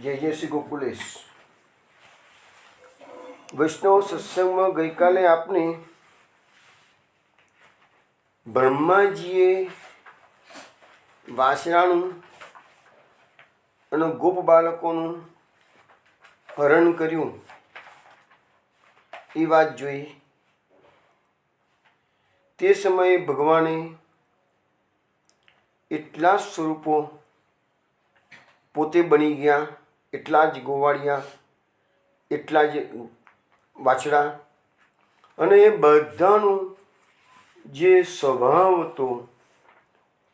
જય જય શ્રી ગોકુલેશ. વૈષ્ણવ સત્સંગમાં ગઈકાલે આપને બ્રહ્માજીએ વાસણાનું અને ગોપ બાળકોનું હરણ કર્યું એ વાત જોઈ. તે સમયે ભગવાને એટલા સ્વરૂપો પોતે બની ગયા, એટલા જ ગોવાળિયા, એટલા જ વાછડા, અને એ બધાનું જે સ્વભાવ હતો,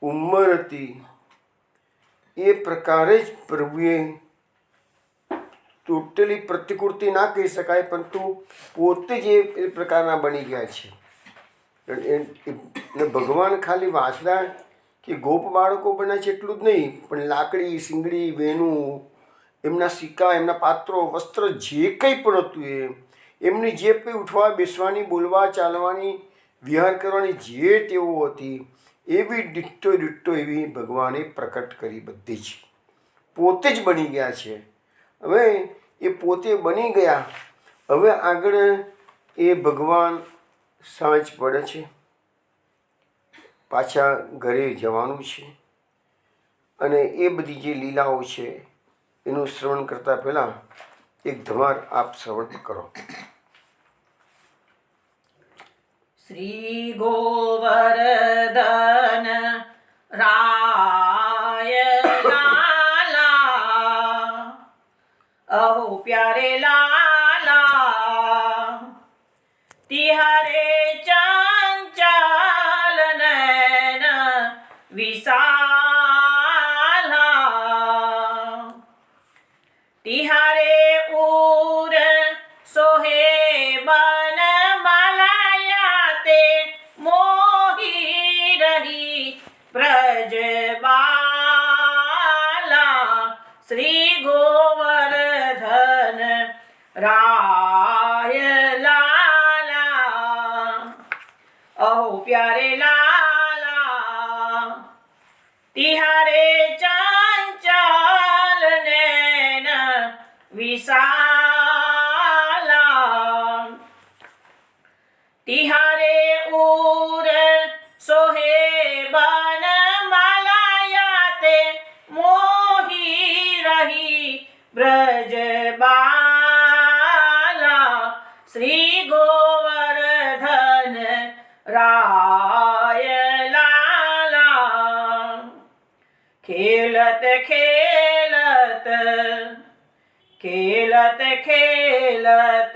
ઉંમર હતી, એ પ્રકારે જ પ્રભુએ ટોટલી પ્રતિકૃતિ ના કહી શકાય, પરંતુ પોતે જ એ પ્રકારના બની ગયા છે. ભગવાન ખાલી વાછડા કે ગોપ બાળકો બન્યા છે એટલું જ નહીં, પણ લાકડી, શીંગડી, વેણું, એમના સિક્કા, એમના પાત્રો, વસ્ત્ર, જે કંઈ પણ હતું એમની જે કંઈ ઉઠવા બેસવાની, બોલવા ચાલવાની, વિહાર કરવાની જે ટેવો હતી, એવી ડિટ્ટો એવી ભગવાને પ્રકટ કરી. બધી જ પોતે જ બની ગયા છે. હવે એ પોતે બની ગયા. હવે આગળ એ ભગવાન સાંજ પડે છે, પાછા ઘરે જવાનું છે, અને એ બધી જે લીલાઓ છે એનું શ્રવણ કરતાં પહેલાં એક ધમાર આપ શ્રવણ કરો. શ્રી ગોવર્ધન રાય લાલા, અહો પ્યારે લાલા, તિહારે ચંચલ નયન વિશાલા, તિહારે ઉર સોહે બન મલાયાતે, મોહી રહી બ્રજબાલા. શ્રી ગોવર્ધન રાય લાલા, અહો પ્યારે લાલા, તિહારે ચંચલ નયન વિશાલા, તિહારે ઉર સોહે બન મલાયાતે, મોહી રહી બ્રજબાલા. શ્રી ગોવર્ધન રાય લાલા, ખેલત ખેલત ખેલત ખેલત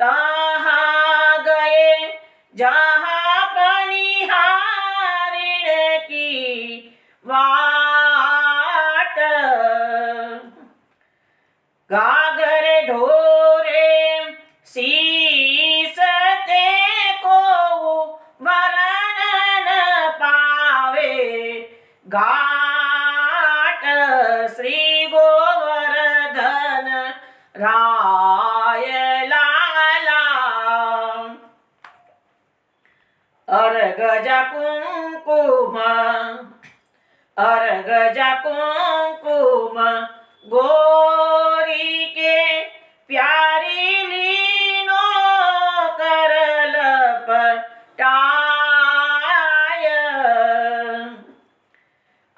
તહાં ગયે જહાં પનિહારિણ કી વાટ, ગાગર ઢોરે શીશ તે કો વરણ ન પાવે ઘાટ. શ્રી ગોવર્ધન રાય લાલા, અર્ગજા કુંકુમ અર્ગજા કુંકુમ, ગોરી કે પ્યારી લીનો કરલ પટાય,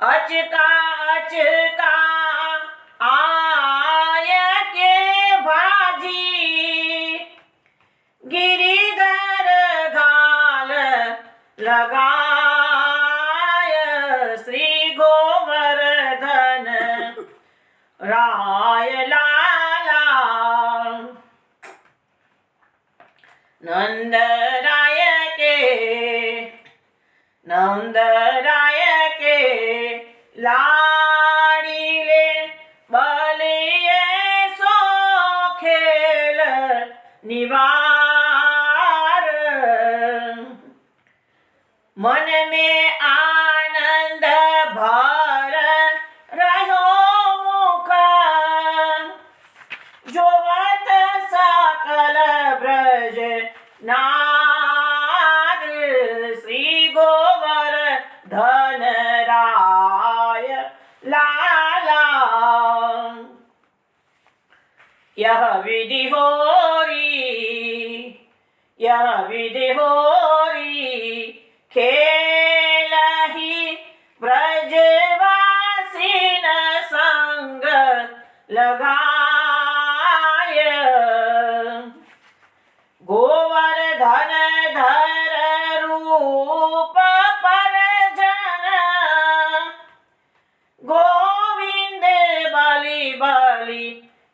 અચકા અચકા આય કે ભાજી, ગિરિધર ઘાલ લગાય. શ્રી ગોવર્ધન રાય લાલા, નંદરાય કે લાડીલે બલિએ સો ખેલ નિવાર, मन में आनंद भर रहो मुख, जोवत सकल ब्रज नार. श्री गोवर्धन राय लाला, यह विधि होरी खेल ही ब्रजवासीन संग लगाय गोवर्धन धर रूप पर जन गोविंद बलि बलि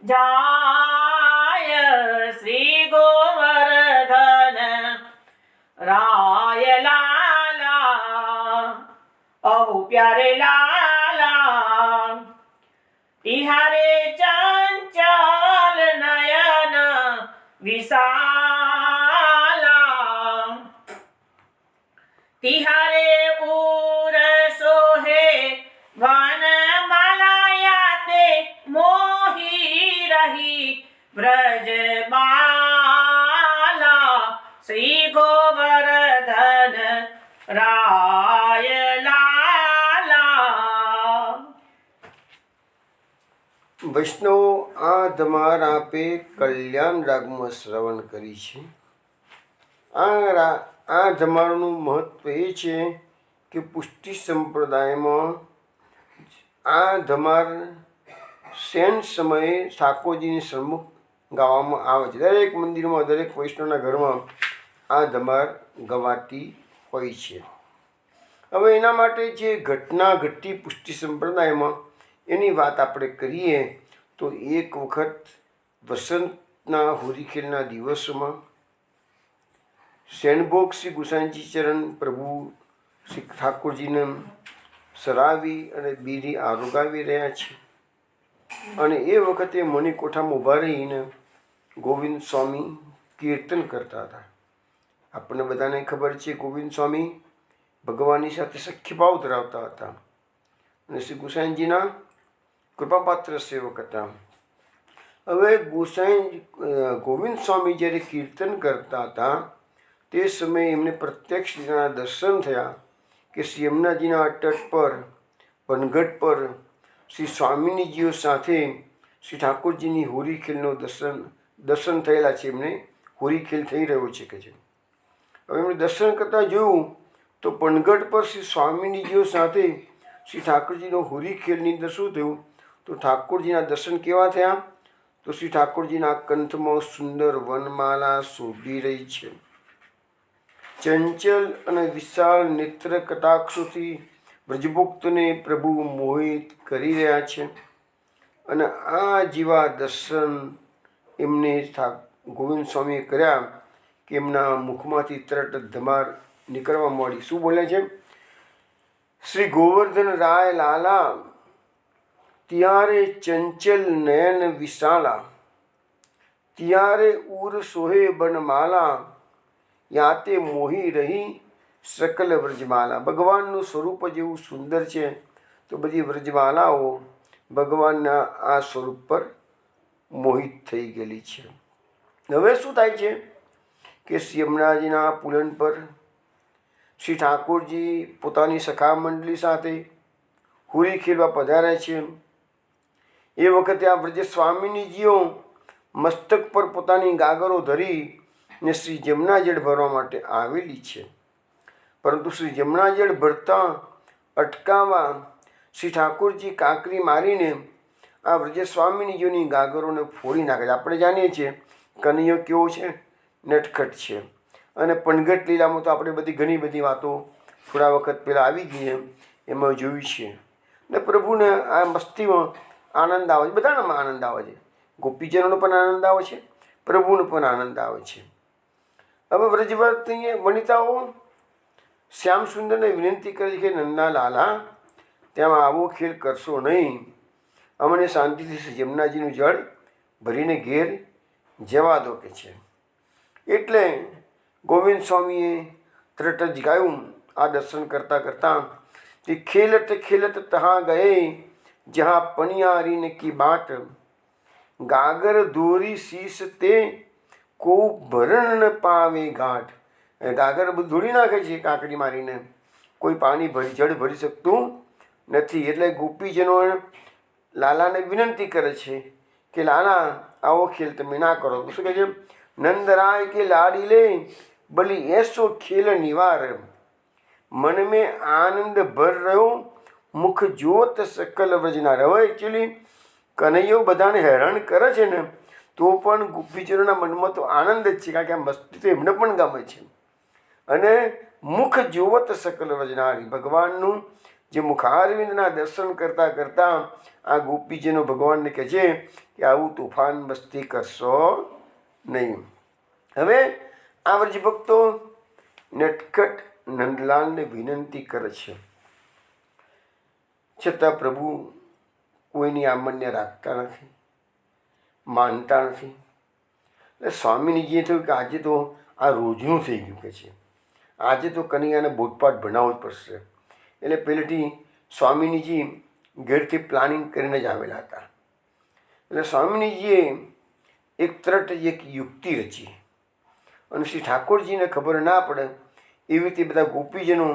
जाय श्री गोवर्धन राय लाला अहो प्यारे लाला तिहारे चंचल नयन विशाला तिहारे उर सोहे वन मालायाते मोही रही ब्रजबाला श्री गोवर्धन राय लाला। વૈષ્ણવો, આ ધમાર આપે કલ્યાણ રાગમાં શ્રવણ કરી છે. આ ધમારનું મહત્વ એ છે કે પુષ્ટિ સંપ્રદાયમાં આ ધમાર શેન સમયે ઠાકોરજીની સન્મુખ ગાવામાં આવે છે. દરેક મંદિરમાં, દરેક વૈષ્ણવના ઘરમાં આ ધમાર ગવાતી હોય છે. હવે એના માટે જે ઘટના ઘટી પુષ્ટિ સંપ્રદાયમાં એની વાત આપણે કરીએ તો એક વખત વસંતના હોરીખેલના દિવસોમાં શેણભોગ શ્રી ગુસાઈજી ચરણ પ્રભુ શ્રી ઠાકોરજીને સરાવી અને બીરી આરોગાવી રહ્યા છે. અને એ વખતે મણિકોઠામાં ઊભા રહીને ગોવિંદ સ્વામી કીર્તન કરતા હતા. આપણને બધાને ખબર છે, ગોવિંદ સ્વામી ભગવાનની સાથે સખ્યભાવ ધરાવતા હતા અને શ્રી ગુસાઈજીના કૃપાપાત્ર સેવક હતા. હવે ગોવિંદ સ્વામી જ્યારે કીર્તન કરતા હતા તે સમયે એમને પ્રત્યક્ષ રીતના દર્શન થયા કે શ્રી યમુનાજીના તટ પર પનઘટ પર શ્રી સ્વામિનીજીઓ સાથે શ્રી ઠાકોરજીની હોરીખેલનો દર્શન થયેલા છે. એમને હોરીખેલ થઈ રહ્યો છે કે છે. હવે એમણે દર્શન કરતાં જોયું તો પનઘટ પર શ્રી સ્વામિનીજીઓ સાથે શ્રી ઠાકોરજીનો હોરીખેલની અંદર શું થયું તો ઠાકોરજીના દર્શન કેવા થયા તો શ્રી ઠાકોરજીના કંઠમાં સુંદર વનમાલા શોભી રહી છે. ચંચલ અને વિશાળ નેત્ર કટાક્ષોથી બ્રજભુક્તને પ્રભુ મોહિત કરી રહ્યા છે. અને આ જેવા દર્શન એમને ગોવિંદ સ્વામીએ કર્યા કે એમના મુખમાંથી તરત ધમાર નીકળવા માંડી. શું બોલે છે? શ્રી ગોવર્ધન રાય લાલા ત્યારે ચંચલ નયન વિશાલા ત્યારે ઉર સોહે બનમાલા યાતે મોહી રહી સકલ વ્રજમાલા. ભગવાનનું સ્વરૂપ જેવું સુંદર છે તો બધી વ્રજમાલાઓ ભગવાનના આ સ્વરૂપ પર મોહિત થઈ ગયેલી છે. હવે શું થાય છે કે શ્રી યમુનાજીના પુલન પર શ્રી ઠાકોરજી પોતાની સખા મંડળી સાથે હોરી ખેલવા પધાર્યા છે. એ વખતે આ બ્રજ સ્વામિનીજીઓ મસ્તક પર પોતાની ગાગરો ધરી ને શ્રી જમના જળ ભરવા માટે આવેલી છે. પરંતુ શ્રી જમના જળ ભરતા અટકાવવા શ્રી ઠાકોરજી કાંકરી મારીને આ બ્રજ સ્વામિનીજીઓની ગાગરોને ફોડી નાખે છે. આપણે જાણીએ છીએ કનૈયો કેવો છે, નટખટ છે. અને પનઘટ લીલામાં તો આપણે ઘણી બધી વાતો થોડા વખત પહેલાં આવી ગઈ એમાં જોયું છે. ને પ્રભુને આ મસ્તીમાં આનંદ આવે છે, બધાનામાં આનંદ આવે છે. ગોપીજનોનો પણ આનંદ આવે છે, પ્રભુનો પણ આનંદ આવે છે. હવે વ્રજવર્તી વનિતાઓ શ્યામ સુંદરને વિનંતી કરે છે કે નંદા લાલા ત્યાં આવો ખેલ કરશો નહીં, અમને શાંતિથી જમનાજીનું જળ ભરીને ઘેર જવા દો કે છે. એટલે ગોવિંદ સ્વામીએ તરત જ ગાયું આ દર્શન કરતાં કરતાં કે ખેલત ખેલત તહાં ગયે જहाँ પનિયારીને કી બાટ ગાગર દોરી શીશ તે કો ભરણ ન પાવે ઘાટ. ગાગર બધું ધોળી નાખે છે કાંકરી મારીને, કોઈ પાણી જળ ભરી શકતું નથી. એટલે ગોપીજનો લાલાને વિનંતી કરે છે કે લાલા આવો ખેલ તમે ના કરો. શું કહે છે? નંદરાય કે લાડી લે બલી એસો ખેલ નિવાર, મન મેં આનંદ ભર રહ્યો મુખ જોત સકલ વ્રજનાર. હવે એકચ્યુઅલી કનૈયો બધાને હેરાન કરે છે ને, તો પણ ગોપીજનોના મનમાં તો આનંદ જ છે, કારણ કે આ મસ્તી તો એમને પણ ગમે છે. અને મુખ જોવત સકલ વ્રજનારી, ભગવાનનું જે મુખારવિંદના દર્શન કરતાં કરતાં આ ગોપીજનો ભગવાનને કહે છે કે આવું તોફાન મસ્તી કરશો નહીં. હવે આ વ્રજભક્તો નટખટ નંદલાલને વિનંતી કરે છે, છતાં પ્રભુ કોઈની આમન્ય રાખતા નથી, માનતા નથી. એટલે સ્વામીજીએ થયું કે આજે તો આ રોજનું થઈ ગયું કે છે, આજે તો કનૈયાને બોધપાઠ ભણાવવો જ પડશે. એટલે પહેલેથી સ્વામીજી ઘેરથી પ્લાનિંગ કરીને જ આવેલા હતા. એટલે સ્વામીજીએ એક તરત જ એક યુક્તિ રચી, અને શ્રી ઠાકોરજીને ખબર ના પડે એવી રીતે બધા ગોપીજનો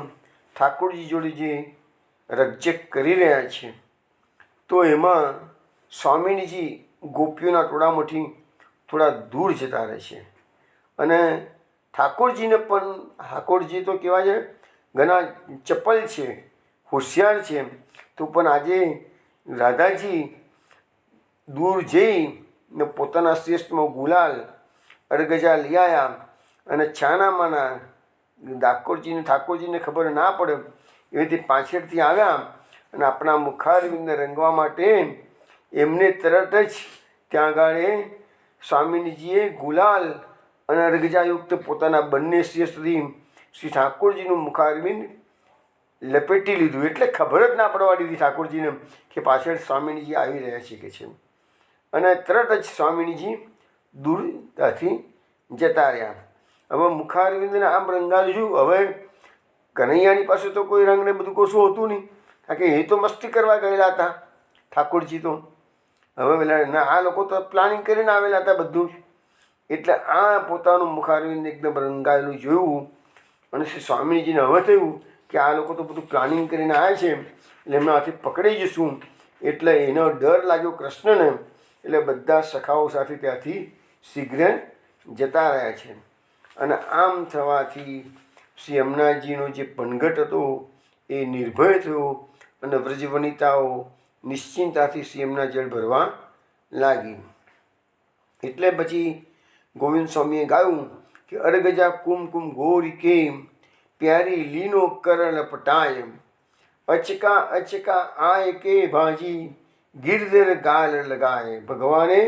ઠાકોરજી જોડે જે રકઝક કરી રહ્યા છે, તો એમાં સ્વામીજી ગોપીઓના ટોળામાંથી થોડા દૂર જતા રહે છે. અને ઠાકોરજીને પણ, ઠાકોરજી તો કહેવાય છે ઘણા ચપલ છે, હોશિયાર છે, તો પણ આજે રાધાજી દૂર જઈને પોતાના શ્રેષ્ઠમાં ગુલાલ અરગજા લઈ આવ્યા, અને છાનામાના ઠાકોરજીને ખબર ના પડે એવી રીતે પાછળથી આવ્યા, અને આપણા મુખારવિંદને રંગવા માટે એમને તરત જ ત્યાં આગળ સ્વામીજીએ ગુલાલ અને અરગજાયુક્ત પોતાના બંને શ્રેષ્ઠથી શ્રી ઠાકોરજીનું મુખારવિંદ લપેટી લીધું. એટલે ખબર જ ના પડવા દીધી ઠાકોરજીને કે પાછળ સ્વામીજી આવી રહ્યા છે કે છે. અને તરત જ સ્વામીજી દૂર ત્યાંથી જતા રહ્યા. હવે મુખારવિંદને આમ રંગાયું છું. હવે કનૈયાની પાસે તો કોઈ રંગ ને બધું કશું હોતું નહીં, કારણ કે એ તો મસ્તી કરવા ગયેલા હતા ઠાકોરજી તો. હવે પેલા આ લોકો તો પ્લાનિંગ કરીને આવેલા હતા બધું જ. એટલે આ પોતાનું મુખારવિંદ એકદમ રંગાયેલું જોયું, અને શ્રી સ્વામીજીને હવે થયું કે આ લોકો તો બધું પ્લાનિંગ કરીને આવ્યા છે, એટલે એમના હાથે પકડી જઈશું. એટલે એનો ડર લાગ્યો કૃષ્ણને. એટલે બધા સખાઓ સાથે ત્યાંથી શીઘ્ર જતા રહ્યા છે. અને આમ થવાથી શ્રી યમુનાજીનો જે પનઘટ હતો એ નિર્ભય થયો, અને વ્રજવનિતાઓ નિશ્ચિંતાથી શ્રી યમુના જળ ભરવા લાગી. એટલે પછી ગોવિંદ સ્વામીએ ગાયું કે અરગજા કુમકુમ ગોરી કે પ્યારી લીનો કરણ પટાય, અચકા અચકા આય કે ભાજી ગિરધર ગાલ લગાય. ભગવાને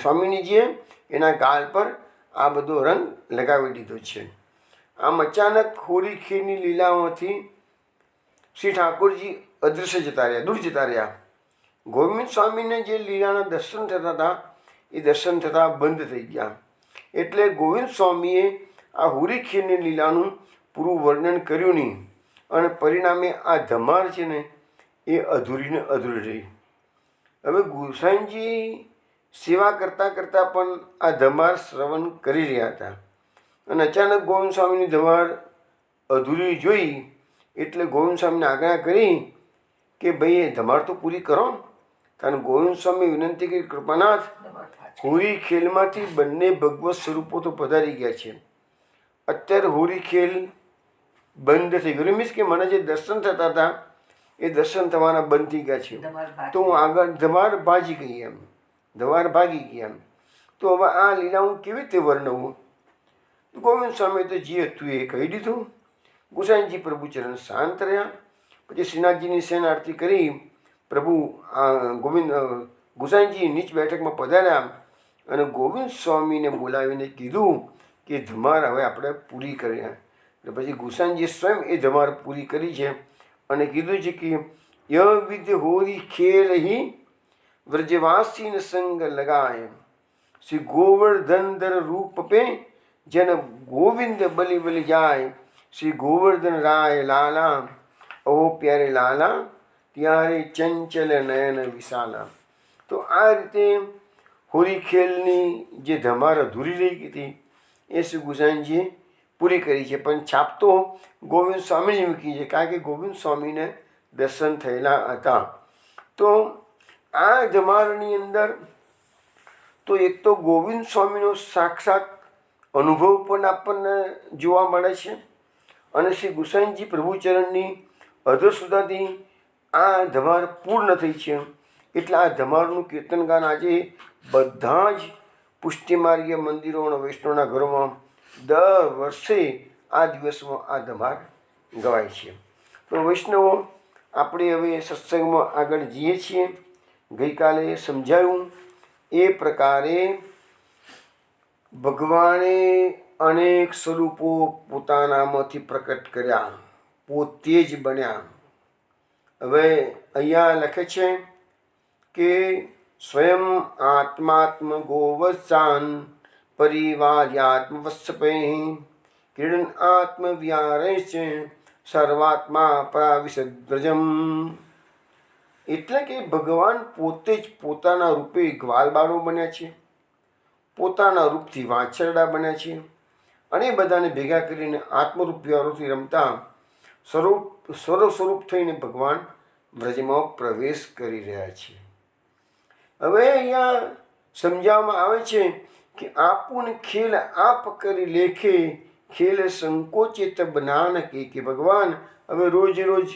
સ્વામીજીએ એના ગાલ પર આ બધો રંગ લગાવી દીધો છે. આમ અચાનક હોરી ખીરની લીલાઓથી શ્રી ઠાકોરજી અદૃશ્ય જતા રહ્યા, દૂર જતા રહ્યા. ગોવિંદ સ્વામીને જે લીલાના દર્શન થતા હતા એ દર્શન થતાં બંધ થઈ ગયા. એટલે ગોવિંદ સ્વામીએ આ હોરી ખીરની લીલાનું પૂરું વર્ણન કર્યું નહીં, અને પરિણામે આ ધમાર છે ને એ અધૂરીને અધૂરી રહી. હવે ગુસાઈજી સેવા કરતાં કરતાં પણ આ ધમાર શ્રવણ કરી રહ્યા હતા, અને અચાનક ગોવિંદ સ્વામીની ધમાર અધૂરી જોઈ. એટલે ગોવિંદ સ્વામીને આજ્ઞા કરી કે ભાઈ એ ધમાર તો પૂરી કરો. કારણ ગોવિંદ સ્વામી વિનંતી કરી, કૃપાનાથ, હોરી ખેલમાંથી બંને ભગવત સ્વરૂપો તો પધારી ગયા છે, અત્યારે હોરી ખેલ બંધ થઈ ગયું. મીન્સ કે મને જે દર્શન થતા હતા એ દર્શન થવાના બંધ થઈ ગયા છે, તો હું આગળ ધમાર ભાજી ગઈ એમ, ધમાર ભાગી ગયા એમ. તો હવે આ લીલા હું કેવી રીતે વર્ણવું? ગોવિંદ સ્વામી તો જે હતું એ કહી દીધું. ગુસાઈજી પ્રભુ ચરણ શાંત રહ્યા. પછી શ્રીનાથજીની સેન આરતી કરી પ્રભુ ગુસાઈજી નીચ બેઠકમાં પધાર્યા, અને ગોવિંદ સ્વામીને બોલાવીને કીધું કે ધમાર હવે આપણે પૂરી કર્યા. એટલે પછી ગુસાઈજીએ સ્વયં એ ધમાર પૂરી કરી છે, અને કીધું છે કે ય વિધ હોરી ખેલ હી વ્રજવાસી સંગ લગાય, શ્રી ગોવર્ધન દર રૂપ પે જન ગોવિંદ બલિ બલિ જાય, શ્રી ગોવર્ધન રાય લાલા ઓ પ્યારે લાલા ત્યારે ચંચલ નયન વિશાલા. તો આ રીતે હોરી ખેલની જે ધમાર અધૂરી રહી હતી એ શ્રી ગુસાઈજીએ પૂરી કરી છે. પણ છાપ તો ગોવિંદ સ્વામીને મૂકી છે, કારણ કે ગોવિંદ સ્વામીને દર્શન થયેલા હતા. તો આ ધમારની અંદર તો એક તો ગોવિંદ સ્વામીનો સાક્ષાત અનુભવ પણ આપણને જોવા મળે છે, અને શ્રી ગુસાઈજી પ્રભુચરણની અધસ્તુતાથી આ ધમાર પૂર્ણ થઈ છે. એટલે આ ધમારનું કીર્તનગાન આજે બધા જ પુષ્ટિમાર્ગીય મંદિરો અને વૈષ્ણવના ઘરોમાં દર વર્ષે આ દિવસમાં આ ધમાર ગવાય છે. તો વૈષ્ણવો, આપણે હવે સત્સંગમાં આગળ જઈએ છીએ. ગઈકાલે સમજાયું એ પ્રકારે ભગવાને અનેક સ્વરૂપો પોતાનામાંથી પ્રકટ કર્યા, પોતે જ બન્યા. હવે અહીંયા લખે છે કે સ્વયં આત્માત્મ ગોવત્સાન પરિવાર્યાત્મ વત્સપૈ ક્રીડન આત્મ વ્યારૈશ્ચ સર્વાત્મા પરાવિશદ્વ્રજમ. એટલે કે ભગવાન પોતે જ પોતાના રૂપે ગ્વાલબાળો બન્યા છે, પોતાના રૂપથી વાછરડા બન્યા છે, અને બધાને ભેગા કરીને આત્મરૂપ વ્યારોથી રમતા સ્વરૂપ થઈને ભગવાન વ્રજમાં પ્રવેશ કરી રહ્યા છે. હવે અહીંયા સમજાવવામાં આવે છે કે આપુન ખેલ આપ કરી લેખે ખેલ સંકોચિત બનાન કે ભગવાન હવે રોજ રોજ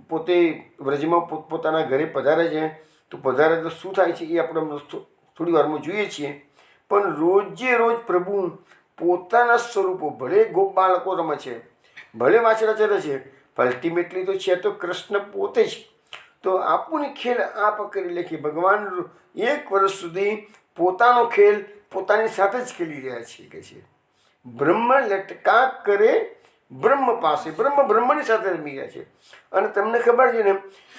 પોતે વ્રજમાં પોતપોતાના ઘરે પધારે છે. તો પધારે તો શું થાય છે એ આપણે થોડી વારમાં જોઈએ છીએ. પણ રોજે રોજ પ્રભુ પોતાના સ્વરૂપો, ભલે ગોપ બાળકો રમે છે, ભલે વાછડા ચરે છે, અલ્ટિમેટલી તો છે તો કૃષ્ણ પોતે જ. તો આપુને ખેલ આપ કરી લેખે, ભગવાન 1 વર્ષ સુધી પોતાનો ખેલ પોતાની સાથે જ ખેલી રહ્યા છે. કે છે બ્રહ્મ લટકા કરે બ્રહ્મ પાસે, બ્રહ્મની સાથે રમી રહ્યા છે. અને તમને ખબર છે ને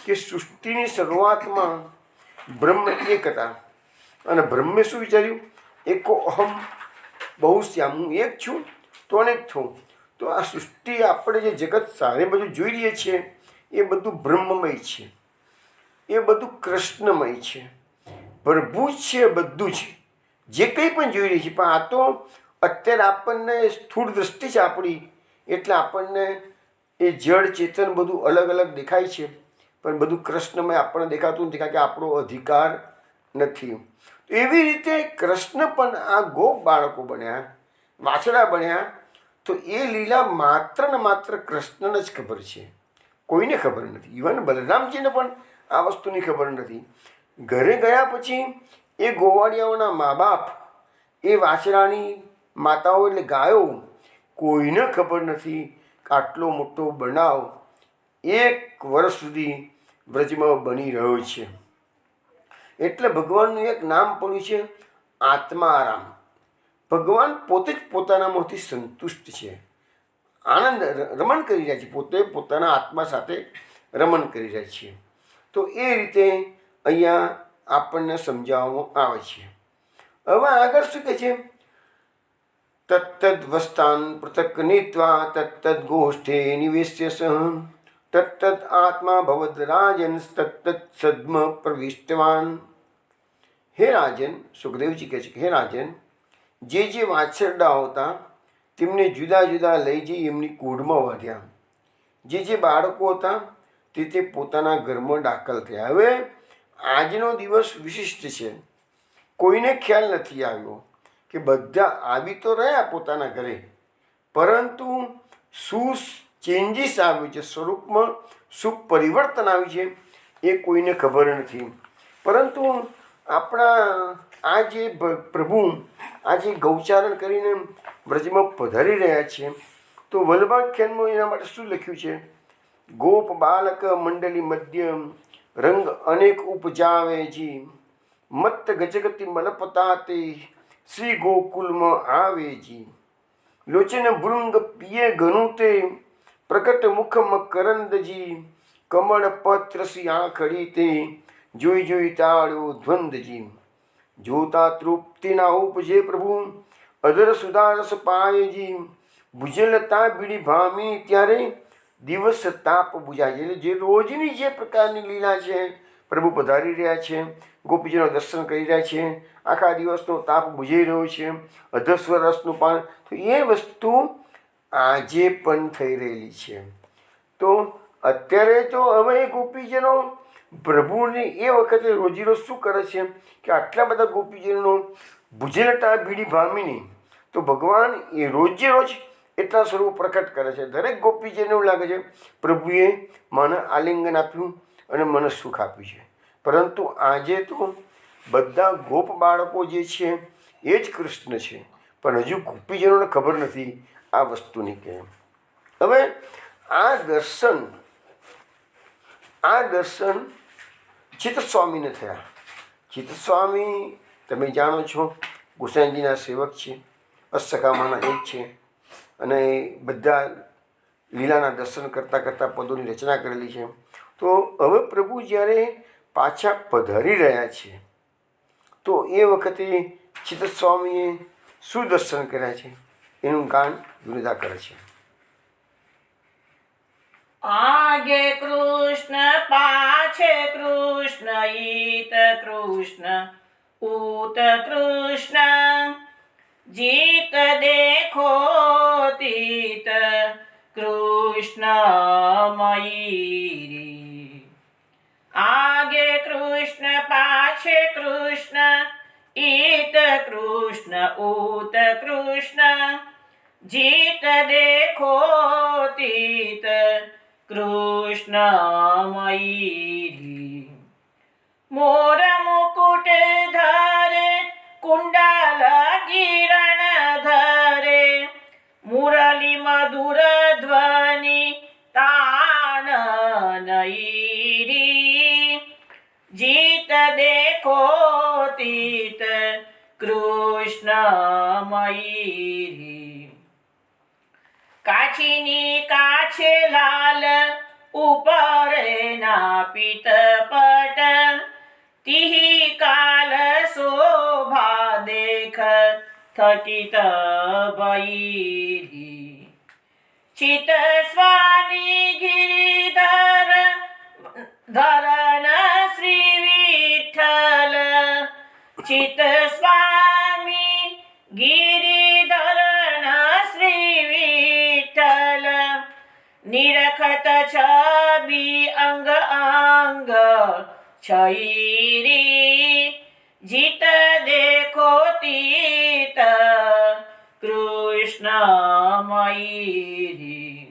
કે સૃષ્ટિની શરૂઆતમાં બ્રહ્મ એક હતા, અને બ્રહ્મે શું વિચાર્યું? એકો અહમ બહુશ્યામ, હું એક છું તો અનેક છું. તો આ સૃષ્ટિ આપણે જે જગત સારે બધું જોઈ રહીએ છીએ એ બધું બ્રહ્મમય છે, એ બધું કૃષ્ણમય છે, પ્રભુ છે બધું જ જે કંઈ પણ જોઈ રહી છે. પણ આ તો અત્યારે આપણને સ્થૂળ દૃષ્ટિ છે આપણી, એટલે આપણને એ જળ ચેતન બધું અલગ અલગ દેખાય છે, પણ બધું કૃષ્ણમય આપણને દેખાતું નથી, કારણ કે આપણો અધિકાર નથી. એવી રીતે કૃષ્ણ પણ આ ગોપ બાળકો બન્યા, વાછડા બન્યા. તો એ લીલા માત્ર ને માત્ર કૃષ્ણને જ ખબર છે, કોઈને ખબર નથી. ઇવન બલરામજીને પણ આ વસ્તુની ખબર નથી. ઘરે ગયા પછી એ ગોવાળિયાઓના મા બાપ, એ વાછડાની માતાઓ એટલે ગાયો, કોઈને ખબર નથી કે આટલો મોટો બનાવ 1 વર્ષ સુધી વ્રજમાં બની રહ્યો છે. એટલે ભગવાનનું એક નામ પડ્યું છે આત્મારામ. ભગવાન પોતે જ પોતાનામાંથી સંતુષ્ટ છે, આનંદ રમણ કરી રહ્યા છે, પોતે પોતાના આત્મા સાથે રમણ કરી રહ્યા છે. તો એ રીતે અહીંયા આપણને સમજાવવામાં આવે છે. હવે આગળ શું કહે છે? તત્તદ વસ્તાન પૃથક નીત્વા તત્તદ ગોષ્ઠે નિવેશ્ય સહ તત્તદ આત્મા ભવદ રાજન તત્તદ સદ્મ પ્રવિષ્ટવાન. હે રાજન, સુખદેવજી કહે છે કે હે રાજન, જે વાછરડાઓ હતા તેમને જુદા જુદા લઈ જઈ એમની કુળમાં વાઢ્યા. જે બાળકો હતા તે પોતાના ઘરમાં દાખલ થયા. હવે આજનો દિવસ વિશિષ્ટ છે. કોઈને ખ્યાલ નથી આવ્યો કે બધા આવી તો રહ્યા પોતાના ઘરે, પરંતુ શું ચેન્જીસ આવ્યું છે, સ્વરૂપમાં શું પરિવર્તન આવ્યું છે એ કોઈને ખબર નથી. પરંતુ આપણા આ જે પ્રભુ આજે ગૌચારણ કરીને વ્રજમાં પધારી રહ્યા છે, તો વલ્લભાખ્યાનમાં એના માટે શું લખ્યું છે? ગોપ બાલક મંડલી મધ્યમ રંગ અનેક ઉપજાવેજી મત ગજગતિ મલપતાતે શ્રી ગોકુલમાં આવેજી લોચન ભૃંગ પિયે ઘનુતે પ્રકટ મુખ મકરંદજી કમળ પત્ર સી આંખડી તે જોઈ જોઈ તાળ્યો ધ્વંદજી. જોતા તૃપ્તિ ના ઉપજે પ્રભુ અધર સુદારસ પાયજી ભુજલતા બીડી ભામી ત્યારે દિવસ તાપ બુજાય. એટલે જે રોજની જે પ્રકારની લીલા છે, પ્રભુ પધારી રહ્યા છે, ગોપીજીનો દર્શન કરી રહ્યા છે, આખા દિવસનો તાપ બુજાઈ રહ્યો છે, અધસ્વર રસનું પાન, તો એ વસ્તુ આજે પણ થઈ રહેલી છે. તો અત્યારે તો હવે ગોપીજીનો પ્રભુની એ વખતે રોજીરોજ શું કરે છે કે આટલા બધા ગોપીજનો ભુજલટા બીડી ભામિની, તો ભગવાન એ રોજે રોજ એટલા સ્વરૂપ પ્રકટ કરે છે. દરેક ગોપીજીને એવું લાગે છે પ્રભુએ મને આલિંગન આપ્યું અને મને સુખ આપ્યું છે. પરંતુ આજે તો બધા ગોપ બાળકો જે છે એ જ કૃષ્ણ છે, પણ હજુ ગોપીજનોને ખબર નથી આ વસ્તુની કેમ. હવે આ દર્શન ચિત્તસ્વામીને થયા. ચિત્તસ્વામી તમે જાણો છો ગોસાઈજીના સેવક છે, અષ્ટસખામાંના એક છે, અને બધા લીલાના દર્શન કરતાં કરતાં પદોની રચના કરેલી છે. તો હવે પ્રભુ જ્યારે પાછા પધારી રહ્યા છે તો એ વખતે ચિત્તસ્વામીએ શું દર્શન કર્યા છે એનું ગાન વિનોદા કરે છે. आगे कृष्ण पाछे कृष्ण इत कृष्ण उत कृष्ण जीत देखो तीत कृष्ण मयीरी. आगे कृष्ण पाछे कृष्ण इत कृष्ण उत कृष्ण जीत देखो तीत कृष्ण मयीरी. मोर मुकुट धरे कुंडल किरण धरे मुरली मधुर ध्वनि तान नयीरी. जीत देखो तीत कृष्ण मयीरी. काछीनी काछे लाल ઉપર ના પીતપટ તિહી કાલ શોભા દેખ થકિત ભયી. ચિત સ્વામી ગિરિધર ધરણ શ્રી વિઠ્ઠલ. ચિત સ્વામી ગિરિધરણ શ્રી વિઠ્ઠલ. નિરખત છબી અંગ અંગ છૈરી. જીત દેખો તીત કૃષ્ણ મયીરી.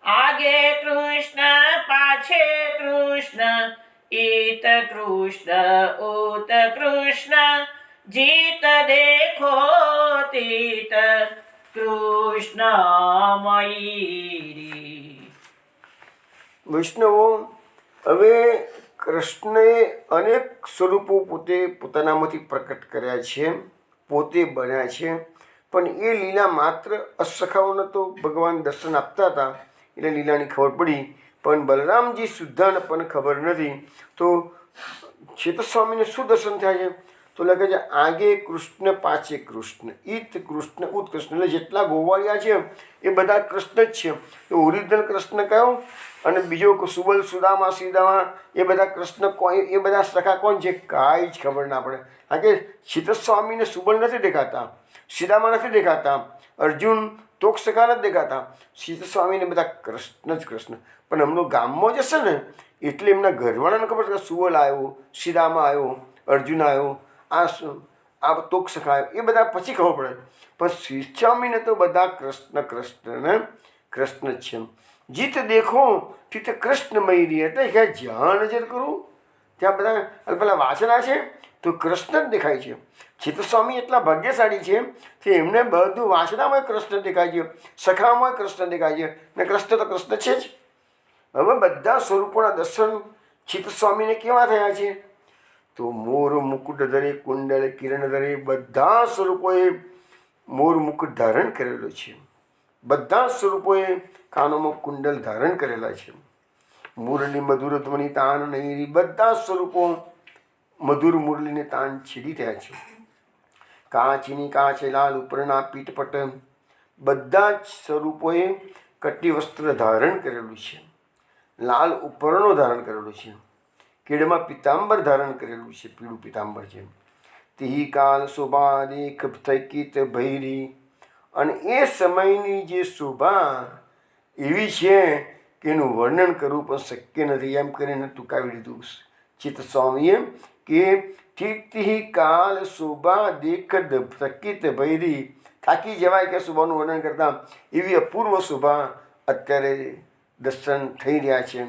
આગે કૃષ્ણ પાછે કૃષ્ણ ઈત કૃષ્ણ ઉત કૃષ્ણ જીત દેખો તીત કૃષ્ણ મયીરી. વૈષ્ણવો, હવે કૃષ્ણએ અનેક સ્વરૂપો પોતે પોતાનામાંથી પ્રકટ કર્યા છે, પોતે બન્યા છે, પણ એ લીલા માત્ર અસખાઓને તો ભગવાન દર્શન આપતા હતા એટલે લીલાની ખબર પડી, પણ બલરામજી સુદ્ધાને પણ ખબર નથી. તો ચિત્તસ્વામીને શું દર્શન થાય છે તો લખે છે આગે કૃષ્ણ પાછે કૃષ્ણ ઈત કૃષ્ણ ઉત્કૃષ્ણ. એટલે જેટલા ગોવાળિયા છે એ બધા કૃષ્ણ જ છે. એ ઓરિજિનલ કૃષ્ણ કયો અને બીજો સુબલ સુદામા સીદામા એ બધા કૃષ્ણ કોણ, એ બધા સખા કોણ છે કાંઈ જ ખબર ના પડે. કારણ કે ચિત્તસ્વામીને સુબલ નથી દેખાતા, સીદામા નથી દેખાતા, અર્જુન તોક સખા નથી દેખાતા. ચિત્તસ્વામીને બધા કૃષ્ણ જ કૃષ્ણ. પણ હમણાં ગામમાં જશે ને એટલે એમના ઘરવાળાને ખબર છે કે સુબલ આવ્યો, સીદામા આવ્યો, અર્જુન આવ્યો, આ તોક સખાય એ બધા પછી ખબર પડે. પણ શ્રીસ્વામીને તો બધા કૃષ્ણ કૃષ્ણ કૃષ્ણ જ છે. જીત દેખો તીત કૃષ્ણ મયરી. એટલે કે જ્યાં નજર કરું ત્યાં બધા પેલા વાસના છે તો કૃષ્ણ જ દેખાય છે. ચિત્તસ્વામી એટલા ભાગ્યશાળી છે કે એમને બધું વાસનામાં કૃષ્ણ દેખાય છે, સખામાં કૃષ્ણ દેખાય છે, ને કૃષ્ણ તો કૃષ્ણ છે જ. હવે બધા સ્વરૂપોના દર્શન ચિત્તસ્વામીને કેવા થયા છે તો મોર મુકુટ ધરે કુંડળ કિરણ ધરે બધા સ્વરૂપોએ મોર મુકુટ ધારણ કરેલો છે. બધા સ્વરૂપોએ કાનોમાં કુંડલ ધારણ કરેલા છે. મુરલી મધુર ધ્વનિ તાન નૈરી. બધા સ્વરૂપો મધુર મુરલીને તાન છીડી રહ્યા છે. કાચીની કાચે લાલ ઉપરના પીઠપટ. બધા જ સ્વરૂપોએ કટી વસ્ત્ર ધારણ કરેલું છે, લાલ ઉપરનો ધારણ કરેલું છે, કેડમાં પિતાંબર ધારણ કરેલું છે, પીળું પિતાંબર છે. તી કાલ શોભા દેખ થકિત ભૈરી. અને એ સમયની જે શોભા એવી છે કે એનું વર્ણન કરવું પણ શક્ય નથી. એમ કરીને ટૂંકાવી દીધું ચિત્ત સ્વામીએ કે ઠીકથી કાલ શોભા દેખદ થકિત ભૈરી. થાકી જવાય કે શોભાનું વર્ણન કરતા એવી અપૂર્વ શોભા અત્યારે દર્શન થઈ રહ્યા છે.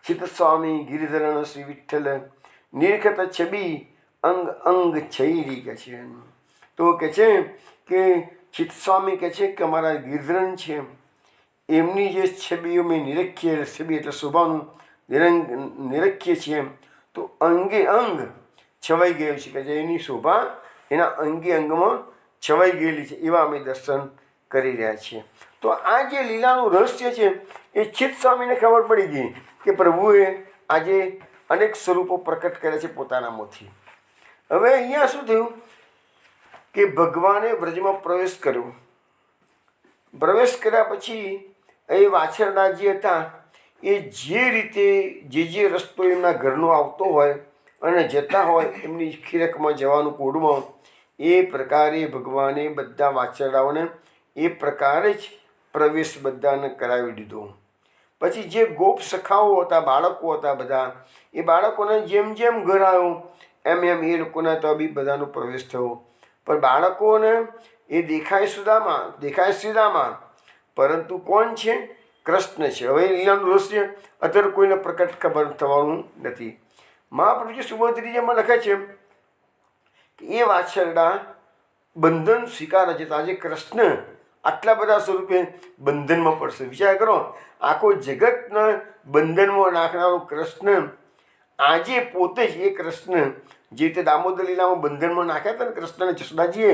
ચિત્ત સ્વામી ગિરિધરણ શ્રી વિઠ્ઠલ નિરખત છબી અંગ અંગ છૈરી કે છે. તો કે છે કે ચિત્ત સ્વામી કહે છે કે અમારા ગિરિધરણ છે એમની જે છબીઓ મેં નિરખીએ, છબી એટલે શોભાનું નિરખીએ છીએ તો અંગે અંગ છવાઈ ગયું છે કે જે એની શોભા એના અંગે અંગમાં છવાઈ ગયેલી છે એવા અમે દર્શન કરી રહ્યા છીએ. તો આ જે લીલાનું રહસ્ય છે એ ચિત્ત સ્વામીને ખબર પડી ગઈ કે પ્રભુએ આજે અનેક સ્વરૂપો પ્રકટ કર્યા છે પોતાનામાંથી. હવે અહીંયા શું થયું કે ભગવાને વ્રજમાં પ્રવેશ કર્યો. પ્રવેશ કર્યા પછી એ વાછરડા જે હતા એ જે રીતે જે રસ્તો એમના ઘરનો આવતો હોય અને જતા હોય એમની ખીરકમાં જવાનું કોડમાં, એ પ્રકારે ભગવાને બધા વાછરડાઓને એ પ્રકારે જ પ્રવેશ બધાને કરાવી દીધો. પછી જે ગોપ સખાઓ હતા, બાળકો હતા બધા, એ બાળકોને જેમ જેમ ઘર આવ્યું એમ એમ એ લોકોના તો બી બધાનો પ્રવેશ થયો. પણ બાળકોને એ દેખાય શ્રીદામા, પરંતુ કોણ છે? કૃષ્ણ છે. હવે લીલાનું રહસ્ય અત્યારે કોઈને પ્રકટ ખબર થવાનું નથી. મહાપ્રભુજી સુબોધરીજીમાં લખે છે કે એ વાછરડા બંધન સ્વીકારે છે. તો આજે કૃષ્ણ આટલા બધા સ્વરૂપે બંધનમાં પડશે. વિચાર કરો, આખો જગતના બંધનમાં નાખનારો કૃષ્ણ આજે પોતે જ એ કૃષ્ણ જે રીતે દામોદર લીલામાં બંધનમાં નાખ્યા હતા ને કૃષ્ણને જશોદાજીએ,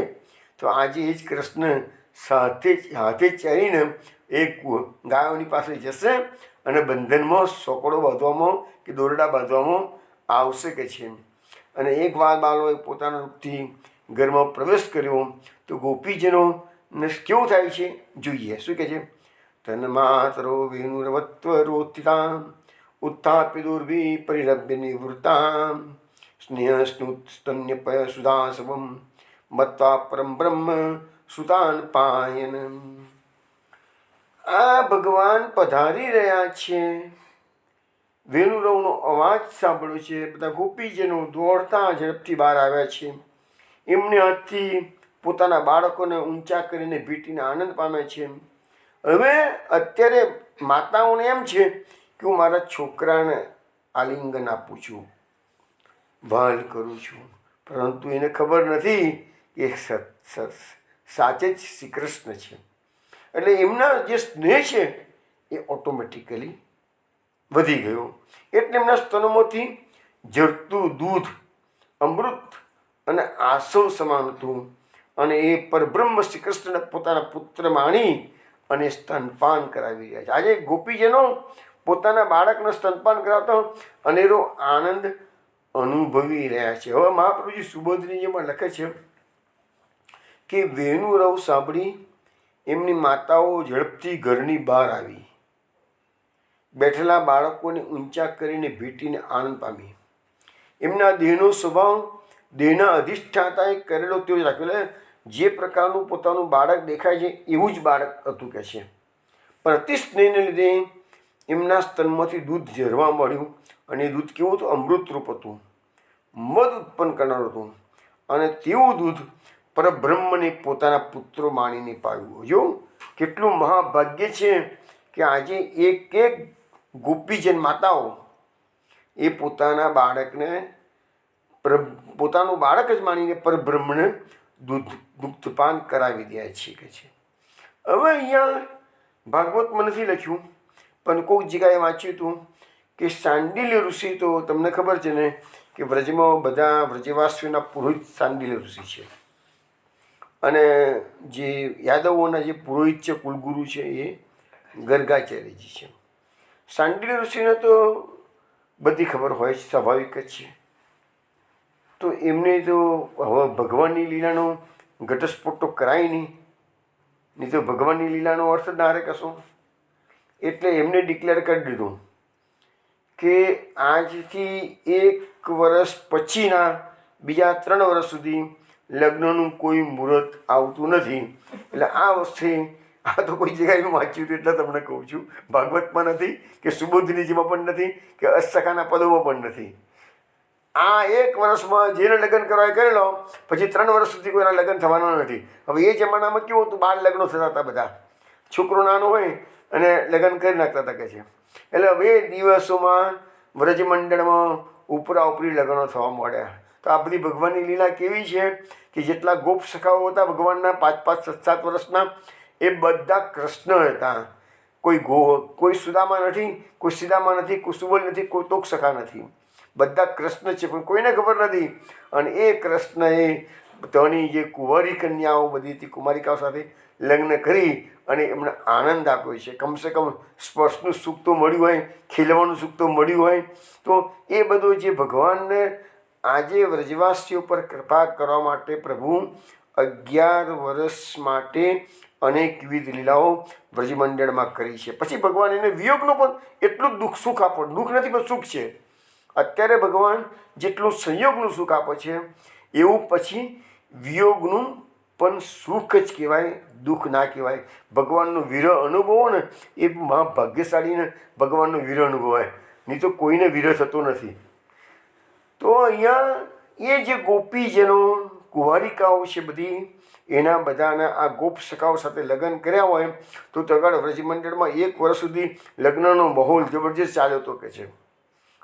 તો આજે એ જ કૃષ્ણ હાથે ચડીને એ ગાયોની પાસે જશે અને બંધનમાં સોકડો બાંધવામાં કે દોરડા બાંધવામાં આવશે કે છે. અને એક વાર બાલોએ પોતાના રૂપથી ઘરમાં પ્રવેશ કર્યો તો ગોપીજનોને કેવું થાય છે જોઈએ. શું કહે છે? તન માતરો વેણુરવત્વ રોતિતા ઉત્થાપ્ય દુર્ભી પરિલભ્ય નિવૃત્તા સ્નેહ સ્તન્યપય સુદાસવમ મત્વા પરમ બ્રહ્મ સુતાન પાયન. આ ભગવાન પધારી રહ્યા છે. વેણુરવનો અવાજ સાંભળ્યો છે. બધા ગોપીજનો દોડતા ઝડપથી બહાર આવ્યા છે. એમને હાથથી પોતાના બાળકોને ઊંચા કરીને ભેટીને આનંદ પામે છે. હવે અત્યારે માતાઓને એમ છે કે હું મારા છોકરાને આલિંગન આપું છું, વહાલ કરું છું, પરંતુ એને ખબર નથી કે સાચે જ શ્રી કૃષ્ણ છે. એટલે એમના જે સ્નેહ છે એ ઓટોમેટિકલી વધી ગયો. એટલે એમના સ્તનોમાંથી ઝરતું દૂધ અમૃત અને આસવ સમાન હતું. અને એ પરબ્રહ્મ શ્રી કૃષ્ણને પોતાના પુત્ર માણી અને સ્તનપાન કરાવી રહ્યા છે. આજે ગોપીજનો પોતાના બાળકને સ્તનપાન કરાવતા અનેરો આનંદ અનુભવી રહ્યા છે. હવે મહાપ્રભુજી સુબોધનીજીમાં લખે છે કે વેણુરવ સાંભળી એમની માતાઓ ઝડપથી ઘરની બહાર આવી, બેઠેલા બાળકોને ઊંચા કરીને ભેટીને આનંદ પામી. એમના દેહનો સ્વભાવ દેહના અધિષ્ઠાતાએ કરેલો તેઓ જ રાખ્યો. જે પ્રકારનું પોતાનું બાળક દેખાય છે એવું જ બાળક હતું કે છે. પણ અતિ સ્નેહને લીધે એમના સ્તનમાંથી દૂધ ઝરવા મળ્યું અને એ દૂધ કેવું હતું? અમૃતરૂપ હતું, મધ ઉત્પન્ન કરનારું હતું. અને તેવું દૂધ પરબ્રહ્મને પોતાના પુત્રો માનીને પાવ્યું. જો કેટલું મહાભાગ્ય છે કે આજે એક એક ગોપીજન માતાઓ એ પોતાના બાળકને પોતાનું બાળક જ માનીને પરબ્રહ્મને દુગ્ધપાન કરાવી દે છે કે છે. હવે અહીંયા ભાગવતમાં નથી લખ્યું પણ કોઈક જગ્યાએ વાંચ્યું હતું કે શાંડિલ્ય ઋષિ, તો તમને ખબર છે ને કે વ્રજમાં બધા વ્રજવાસીઓના પુરોહિત શાંડિલ્ય ઋષિ છે. અને જે યાદવોના જે પુરોહિત છે, કુલગુરુ છે, એ ગર્ગાચાર્યજી છે. શાંડિલ્ય ઋષિને તો બધી ખબર હોય છે, સ્વાભાવિક જ છે. તો એમને તો હવે ભગવાનની લીલાનો ઘટસ્ફોટ તો કરાય નહીં તો ભગવાનની લીલાનો અર્થ જ ના રહે કશો. એટલે એમને ડિક્લેર કરી દીધું કે આજથી 1 વર્ષ પછીના બીજા 3 વર્ષ સુધી લગ્નનું કોઈ મુહૂર્ત આવતું નથી. એટલે આ વર્ષે આ તો કોઈ જગ્યાએ હું વાંચ્યું હતું એટલે તમને કહું છું. ભાગવતમાં નથી કે સુબોધનીજીમાં પણ નથી કે અષ્ટસખાના પદોમાં પણ નથી. આ 1 વર્ષમાં જેને લગ્ન કરવા એ કરી લો, પછી 3 વર્ષ સુધી કોઈના લગ્ન થવાના નથી. હવે એ જમાનામાં કેવું હતું, બાળ લગ્નો થતા હતા, બધા છોકરો નાનો હોય અને લગ્ન કરી નાખતા હતા કે છે. એટલે હવે દિવસોમાં વ્રજમંડળમાં ઉપરા ઉપરી લગ્નો થવા માંડ્યા. તો આ બધી ભગવાનની લીલા કેવી છે કે જેટલા ગોપ સખાઓ હતા ભગવાનના 5-5, 7-7 વર્ષના, એ બધા કૃષ્ણ હતા. કોઈ સુદામા નથી, કોઈ સીદામા નથી, કોઈ સુબલ નથી, કોઈ તોક સખા નથી. બધા કૃષ્ણ છે, પણ કોઈને ખબર નથી. અને એ કૃષ્ણએ તેની જે કુંવારી કન્યાઓ બધી હતી, કુમારિકાઓ સાથે લગ્ન કરી અને એમને આનંદ આપ્યો છે. કમસે કમ સ્પર્શનું સુખ તો મળ્યું હોય, ખીલવાનું સુખ તો મળ્યું હોય. તો એ બધું જે ભગવાનને આજે વ્રજવાસીઓ પર કૃપા કરવા માટે પ્રભુ 11 વર્ષ માટે અનેકવિધ લીલાઓ વ્રજમંડળમાં કરી છે. પછી ભગવાન એને વિયોગનું પણ એટલું જ સુખ આપો, દુઃખ નથી પણ સુખ છે. અત્યારે ભગવાન જેટલું સંયોગનું સુખ આપે છે એવું પછી વિયોગનું પણ સુખ જ કહેવાય, દુઃખ ના કહેવાય. ભગવાનનો વિરહ અનુભવો ને એ ભાગ્યશાળીને ભગવાનનો વિરહ અનુભવાય, નહીં તો કોઈને વિરહ થતો નથી. તો અહીંયા એ જે ગોપીજનો કુંવારિકાઓ છે બધી, એના બધાના આ ગોપ સખાઓ સાથે લગ્ન કર્યા હોય તો તગાડ વ્રજમંડળમાં 1 વર્ષ સુધી લગ્નનો માહોલ જબરજસ્ત ચાલ્યો હતો કે છે.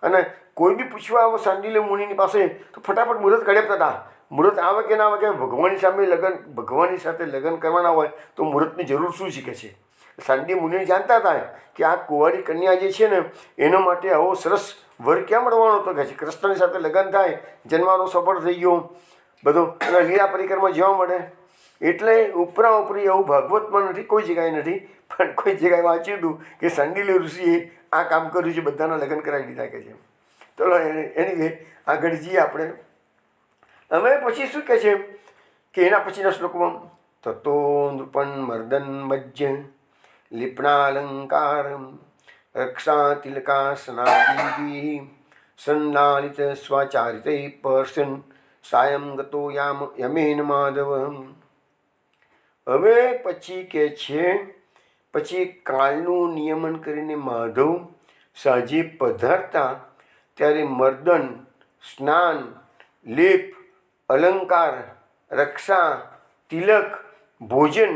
અને કોઈ બી પૂછવા આવો સાંડિલ્ય મુનિની પાસે તો ફટાફટ મુહૂર્ત કાઢી આપતા હતા. મુહૂર્ત આવે કે ના આવે કે ભગવાનની સામે ભગવાનની સાથે લગ્ન કરવાના હોય તો મુહૂર્તની જરૂર શું શીખે છે. સાંડિલ્ય મુનિ જાણતા હતા કે આ કુંવારી કન્યા જે છે ને એના માટે આવો સરસ વર ક્યાં મળવાનો હતો કે છે. કૃષ્ણની સાથે લગ્ન થાય, જન્મવાનો સફળ થઈ ગયો, બધો લીલા પરિક્રમા જોવા મળે. એટલે ઉપરા ઉપરી એવું ભાગવતમાં નથી, કોઈ જગ્યાએ નથી, પણ કોઈ જગ્યાએ વાંચ્યું હતું કે સાંડિલ્ય ઋષિએ આ કામ કર્યું છે, બધાના લગ્ન કરાવી દીધા કે છે. ચલો એની આગળ જઈએ આપણે. હવે પછી શું કહે છે કે એના પછીના શ્લોકમાં તતો નૃપન મર્દન મજ્જ લિપણાલંકાર રક્ષા તિલકા સનાદિ સંલાલિત સ્વાચારિત પર્શન સાયં ગતો યમેન માધવ. હવે પછી કે છે, પછી કાળનું નિયમન કરીને માધવ સાંજે પધારતા ત્યારે મર્દન, સ્નાન, લેપ, અલંકાર, રક્ષા, તિલક, ભોજન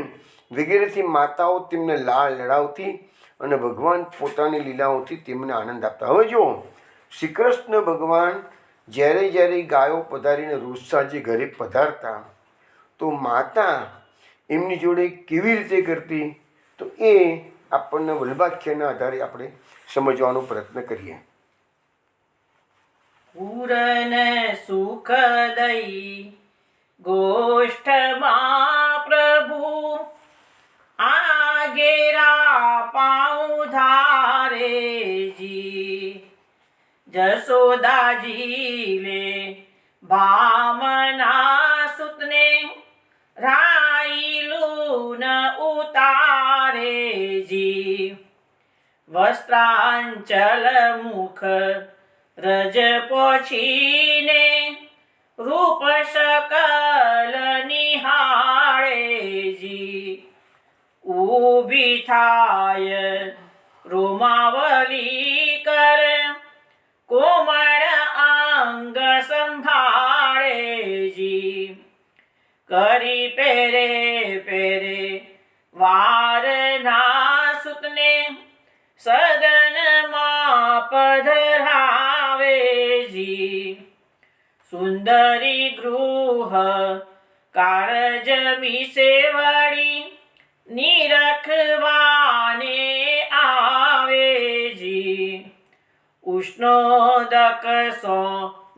વગેરેથી માતાઓ તેમને લાળ લડાવતી અને ભગવાન પોતાની લીલાઓથી તેમને આનંદ આપતા. હવે જુઓ, શ્રી કૃષ્ણ ભગવાન જ્યારે ગાયો પધારીને રોજ સાંજે ઘરે પધારતા તો માતા એમની જોડે કેવી રીતે કરતી, તો એ આપણને વલ્ભાખ્યાના આધારે આપણે સમજવાનો પ્રયત્ન કરીએ. પૂરન સુખદઈ ગોષ્ઠમાં પ્રભુ આગેરા પાઉ ધારેજી જશોદાજી લે ભામના સુતને રાઈલું ઉતારેજી વસ્ત્રાંચલ મુખ રજ પોછીને રૂપ શકલ નિહાળેજી ઊભી થાય રોમાવલી કર કોમળ અંગ સંભાળેજી કરી પેરે વારના સુતને સદનમાં પધરાવેજી સુંદરી ગૃહ કારજ મીસેવડી નિરખવાને આવેજી ઉષ્ણોદક સો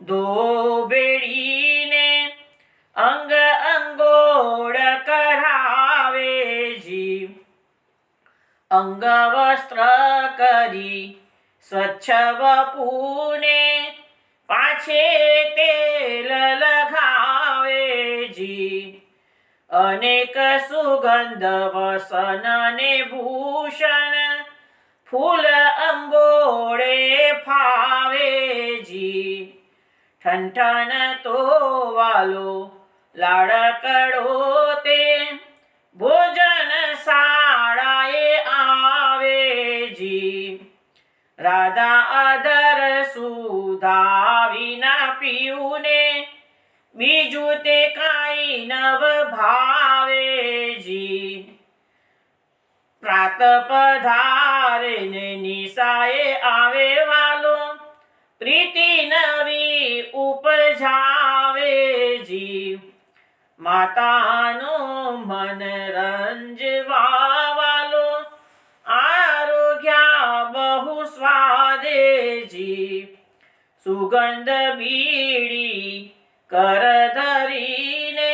દો બેડીને અંગ અંગોળ કરાવેજી અંગવસ્ત્ર કરી સ્વચ્છ વપુને પાછે તેલ લગાવેજી અનેક સુગંધ વસન ને ભૂષણ ફૂલ અંબોળે ફાવેજી ઠંઠન તો વાલો લાડકડો તે ભોજન સા રાધા અધર સુધા વિના પીવું ને બીજું તે કાંઈ નવ ભાવેજી. પ્રાત પધારે ને નિશાએ આવે વાલો પ્રીતિ નવી ઉપજાવેજી. માતાનો મન રંજવા વાલો આરોગ્યા બહુ સ્વાદેજી. સુગંધ બીડી કર ધરીને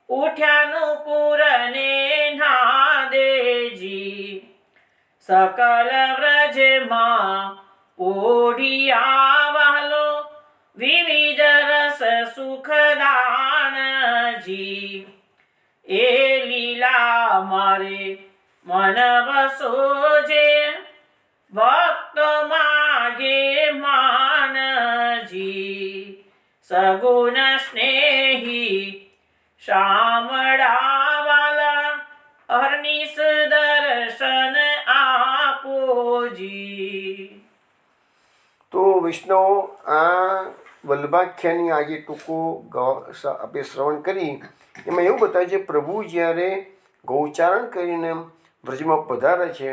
ઉઠ્યાનું પૂરને નાદેજી. સકલ વ્રજમાં ઓઢિયા વાલો વિવિધ રસ સુખદાનજી. એ લીલા મારે મન વસોજે ભક્ત માગે માનજી. સગુણ સ્નેહી શામળા વાલા અહર્નિશ દર્શન આપોજી. તો વૈષ્ણવ આ વલ્લભાખ્યાની આજે ટૂંકો આપણે શ્રવણ કરી એમાં એવું બતાવે છે પ્રભુ જ્યારે ગૌચારણ કરીને વ્રજમાં પધારે છે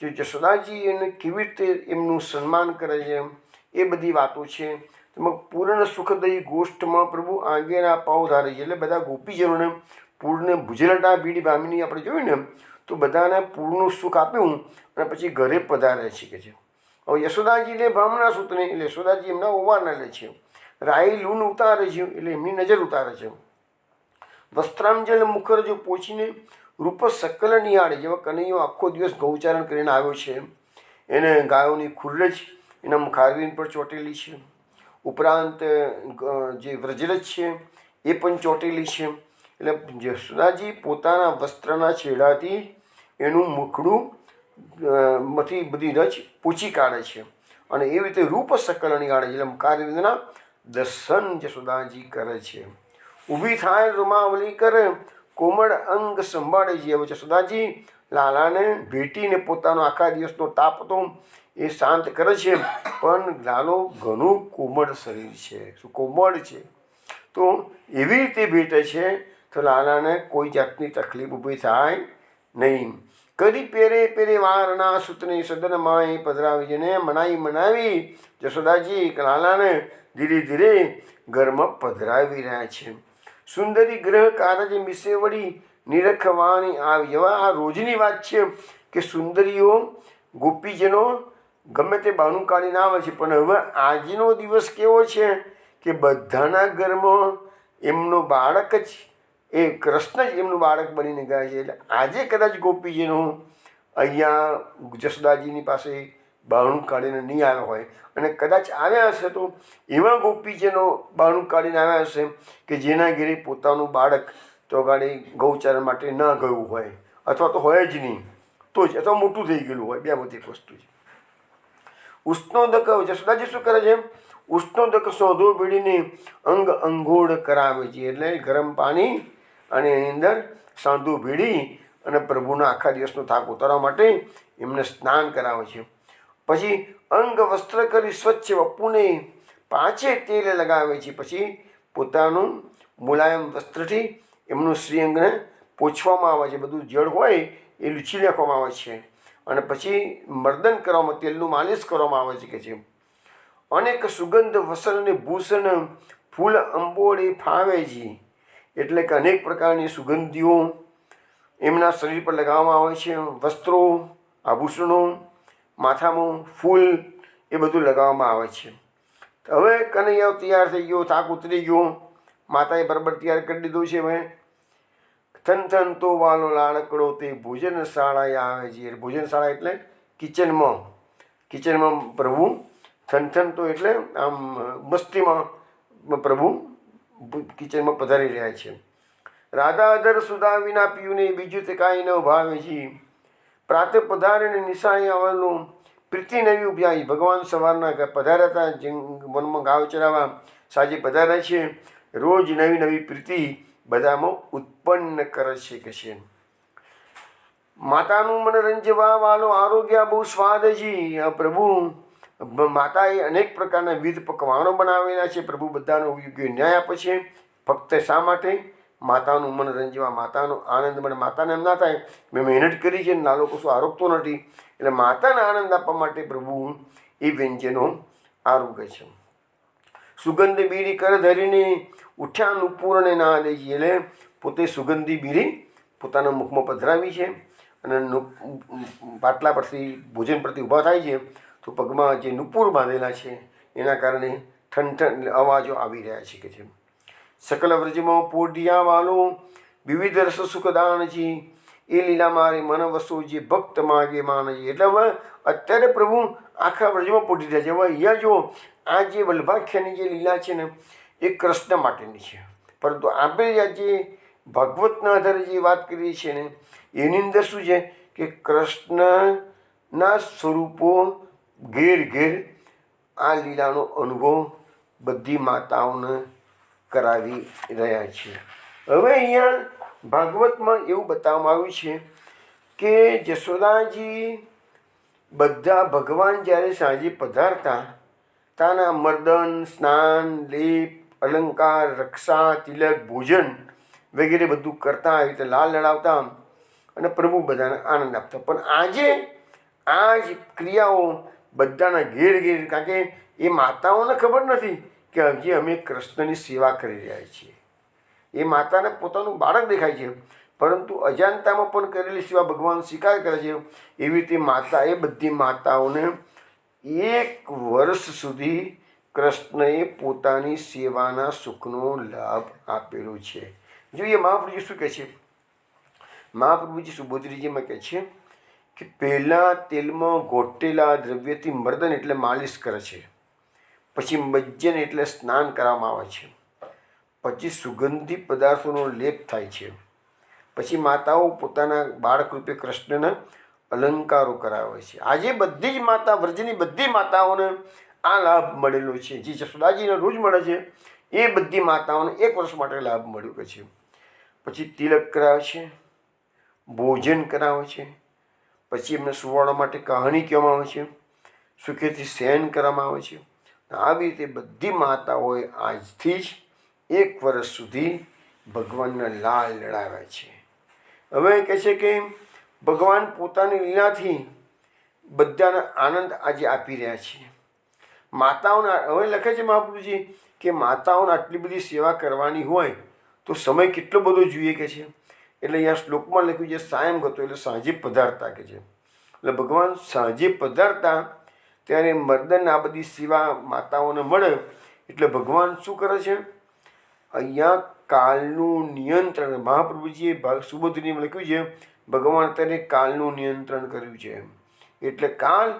જે જશોદાજી એને કેવી રીતે એમનું સન્માન કરે છે એ બધી વાતો છે. તેમાં પૂર્ણ સુખદયી ગોષ્ઠમાં પ્રભુ આંગેના પાવ ધારે છે એટલે બધા ગોપીજનોને પૂર્ણ ભુજલટા બીડી ભામીની આપણે જોયું ને તો બધાને પૂર્ણનું સુખ આપ્યું અને પછી ઘરે પધારે છે કે છે. હવે યશોદાજી લે બ્રાહ્મણા સૂતને એટલે યશોદાજી એમના ઓવાના લે છે. રાઈ લૂન ઉતારે છે એટલે એમની નજર ઉતારે છે. વસ્ત્રાંજલ મુખર જો પહોંચીને રૂપ સકલ નિહાળે જેવા કનૈયો આખો દિવસ ગૌચારણ કરીને આવ્યો છે એને ગાયોની ખુરજ એના મુખારવીન પર ચોટેલી છે. ઉપરાંત જે વ્રજરજ છે એ પણ ચોટેલી છે. એટલે યશોદાજી પોતાના વસ્ત્રના છેડાથી એનું મુખડું માંથી બધી રચ પૂછી કાઢે છે અને એવી રીતે રૂપ સકલ નિહાળે છે એટલે મુખારવિંદના દર્શન યશોદાજી કરે છે. ઊભી થાય રૂમાવલી કરે કોમળ અંગ સંભાળે છે. હવે યશોદાજી લાલાને ભેટીને પોતાનો આખા દિવસનો તાપ હતો એ શાંત કરે છે પણ લાલો ઘણું કોમળ શરીર છે, શું કોમળ છે તો એવી રીતે ભેટે છે તો લાલાને કોઈ જાતની તકલીફ ઊભી થાય નહીં. કરી પેરે પેરે વારના સૂતને સદનમાં એ પધરાવી જેને મનાવી યશોદાજી લાલાને ધીરે ધીરે ઘરમાં પધરાવી રહ્યા છે. સુંદરી ગ્રહ કારજ મિસે વળી નિરખવાની આવી જવા આ રોજની વાત છે કે સુંદરીઓ ગોપીજનો ગમે તે બહાનું કાઢીને આવે છે પણ હવે આજનો દિવસ કેવો છે કે બધાના ઘરમાં એમનો બાળક જ એ કૃષ્ણ જ એમનું બાળક બનીને ગયા છે. એટલે આજે કદાચ ગોપીજીનો અહીંયા જશોદાજીની પાસે બહાનું કાઢીને નહીં આવ્યા હોય અને કદાચ આવ્યા હશે તો એવા ગોપીજીનો બહાનું કાઢીને આવ્યા હશે કે જેના ઘેરે પોતાનું બાળક તો ગાડી ગૌચારણ માટે ન ગયું હોય અથવા તો હોય જ નહીં તો જ અથવા મોટું થઈ ગયેલું હોય. બે બધી વસ્તુ છે. ઉષ્ણોદક જશોદાજી શું કરે છે ઉષ્ણોદક સોધો ભીડીને અંગ અંગોળ કરાવે છે એટલે ગરમ પાણી અને એની અંદર સાંધું ભીડી અને પ્રભુના આખા દિવસનો થાક ઉતારવા માટે એમને સ્નાન કરાવે છે. પછી અંગ વસ્ત્ર કરી સ્વચ્છ વપુને પાંચે તેલ લગાવે છે. પછી પોતાનું મુલાયમ વસ્ત્રથી એમનું શ્રીઅંગને પોછવામાં આવે છે. બધું જળ હોય એ લૂછી નાખવામાં આવે છે અને પછી મર્દન કરવામાં તેલનું માલિશ કરવામાં આવે છે કે છે. અનેક સુગંધ વસન અને ભૂષણ ફૂલ અંબોળી ફાવેજી એટલે કે અનેક પ્રકારની સુગંધીઓ એમના શરીર પર લગાવવામાં આવે છે. વસ્ત્રો આભૂષણો માથામાં ફૂલ એ બધું લગાવવામાં આવે છે. હવે કનૈયાઓ તૈયાર થઈ ગયો, થાક ઉતરી ગયો, માતાએ બરાબર તૈયાર કરી દીધું છે. હવે થન તો વાલો લાડકડો તે ભોજનશાળાએ આવે છે. ભોજનશાળા એટલે કિચનમાં પ્રભુ થન તો એટલે આમ મસ્તીમાં પ્રભુ કિચનમાં પધારી રહ્યા છે. રાધા અધર સુધા વિના પીયુને બીજું તે કાંઈ ન ભાવે છે. પ્રાતે પધારીને નિશાએ આવેલું પ્રીતિ નવી ઉપજાઈ. ભગવાન સવારના પધાર્યા હતા વનમાં ગાવ ચરાવવા, સાંજે પધાર્યા છે. રોજ નવી નવી પ્રીતિ બધામાં ઉત્પન્ન કરે છે કે છે. માતાનું મન રંજવા વાલો આરોગ્ય બહુ સ્વાદજી. આ પ્રભુ માતાએ અનેક પ્રકારના વિવિધ પકવાનો બનાવેલા છે. પ્રભુ બધાનો યોગ્ય ન્યાય આપે છે. ફક્ત શા માટે? માતાનું મન રંજવા, માતાનો આનંદ મળે. માતાને એમ ના થાય મેં મહેનત કરી છે નાલો કશું આરોગતો નથી, એટલે માતાને આનંદ આપવા માટે પ્રભુ એ વ્યંજનો આરોગે છે. સુગંધ બીડી કર ધરીને ઉઠ્યા નુપુરને ના દેજી, એટલે પોતે સુગંધી બીડી પોતાના મુખમાં પધરાવી છે અને પાટલા પરથી ભોજન પરથી ઊભા થાય છે તો પગમાં જે નુપુર બાંધેલા છે એના કારણે ઠંઠન અવાજો આવી રહ્યા છે કે છે. સકલ વ્રજમાં પોઢિયા વાલો વિવિધ રસ સુખદાનજી, એ લીલા મારે મન વસો જે ભક્ત માગે માનજી. એટલે હવે અત્યારે પ્રભુ આખા વ્રજમાં પોઢી રહ્યા છે. હવે અહીંયા જો આ જે વલ્ભાખ્યાની જે લીલા છે ને એ કૃષ્ણ માટેની છે, પરંતુ આપણે જે ભાગવતના આધારે જે વાત કરીએ છીએ ને એની અંદર શું છે કે કૃષ્ણના સ્વરૂપો ઘેર ઘેર આ લીલાનો અનુભવ બધી માતાઓને કરાવી રહ્યા છે. હવે અહીંયા ભાગવતમાં એવું બતાવવામાં આવ્યું છે કે જશોદાજી બધા ભગવાન જ્યારે સાંજે પધારતા તાના મર્દન, સ્નાન, લેપ, અલંકાર, રક્ષા, તિલક, ભોજન વગેરે બધું કરતા, આવી રીતે લાલ લડાવતા અને પ્રભુ બધાને આનંદ આપતા. પણ આજે આ જ ક્રિયાઓ બધાના ઘેર ઘેર, કારણ કે એ માતાઓને ખબર નથી કે હજી અમે કૃષ્ણની સેવા કરી રહ્યા છીએ. એ માતાને પોતાનું બાળક દેખાય છે, પરંતુ અજાણતામાં પણ કરેલી સેવા ભગવાન સ્વીકાર કરે છે. એવી રીતે માતા, એ બધી માતાઓને 1 વર્ષ સુધી કૃષ્ણએ પોતાની સેવાના સુખનો લાભ આપેલો છે. જોઈએ મહાપ્રભુજી શું કહે છે. મહાપ્રભુજી સુબોધરીજીમાં કહે છે કે પહેલાં તેલમાં ગોટેલા દ્રવ્યથી મર્દન એટલે માલિશ કરે છે, પછી મજ્જન એટલે સ્નાન કરવામાં આવે છે, પછી સુગંધી પદાર્થોનો લેપ થાય છે, પછી માતાઓ પોતાના બાળક રૂપે કૃષ્ણના અલંકારો કરાવે છે. આજે બધી જ માતા, વ્રજની બધી માતાઓને આ લાભ મળેલો છે. જે જશોદાજીને રોજ મળે છે એ બધી માતાઓને 1 વર્ષ માટે લાભ મળ્યો કે છે. પછી તિલક કરાવે છે, ભોજન કરાવે છે, પછી એમને સુવાડવા માટે કહાણી કહેવામાં આવે છે, સુખેથી શયન કરવામાં આવે છે. આવી રીતે બધી માતાઓએ આજથી જ 1 વર્ષ સુધી ભગવાનના લાલ લડાવ્યા છે. હવે કહે છે કે ભગવાન પોતાની લીલાથી બધાને આનંદ આજે આપી રહ્યા છે. માતાઓને હવે લખે છે મહાપ્રભુજી કે માતાઓને આટલી બધી સેવા કરવાની હોય તો સમય કેટલો બધો જોઈએ કે છે. એટલે અહીંયા શ્લોકમાં લખ્યું છે સાયમ ગતો, એટલે સાંજે પધારતા કે છે. એટલે ભગવાન સાંજે પધારતા ત્યારે મર્દન આ બધી સેવા માતાઓને મળે એટલે ભગવાન શું કરે છે? અહીંયા કાળનું નિયંત્રણ, મહાપ્રભુજીએ સુબોધનીમાં લખ્યું છે ભગવાન અત્યારે કાળનું નિયંત્રણ કર્યું છે. એટલે કાળ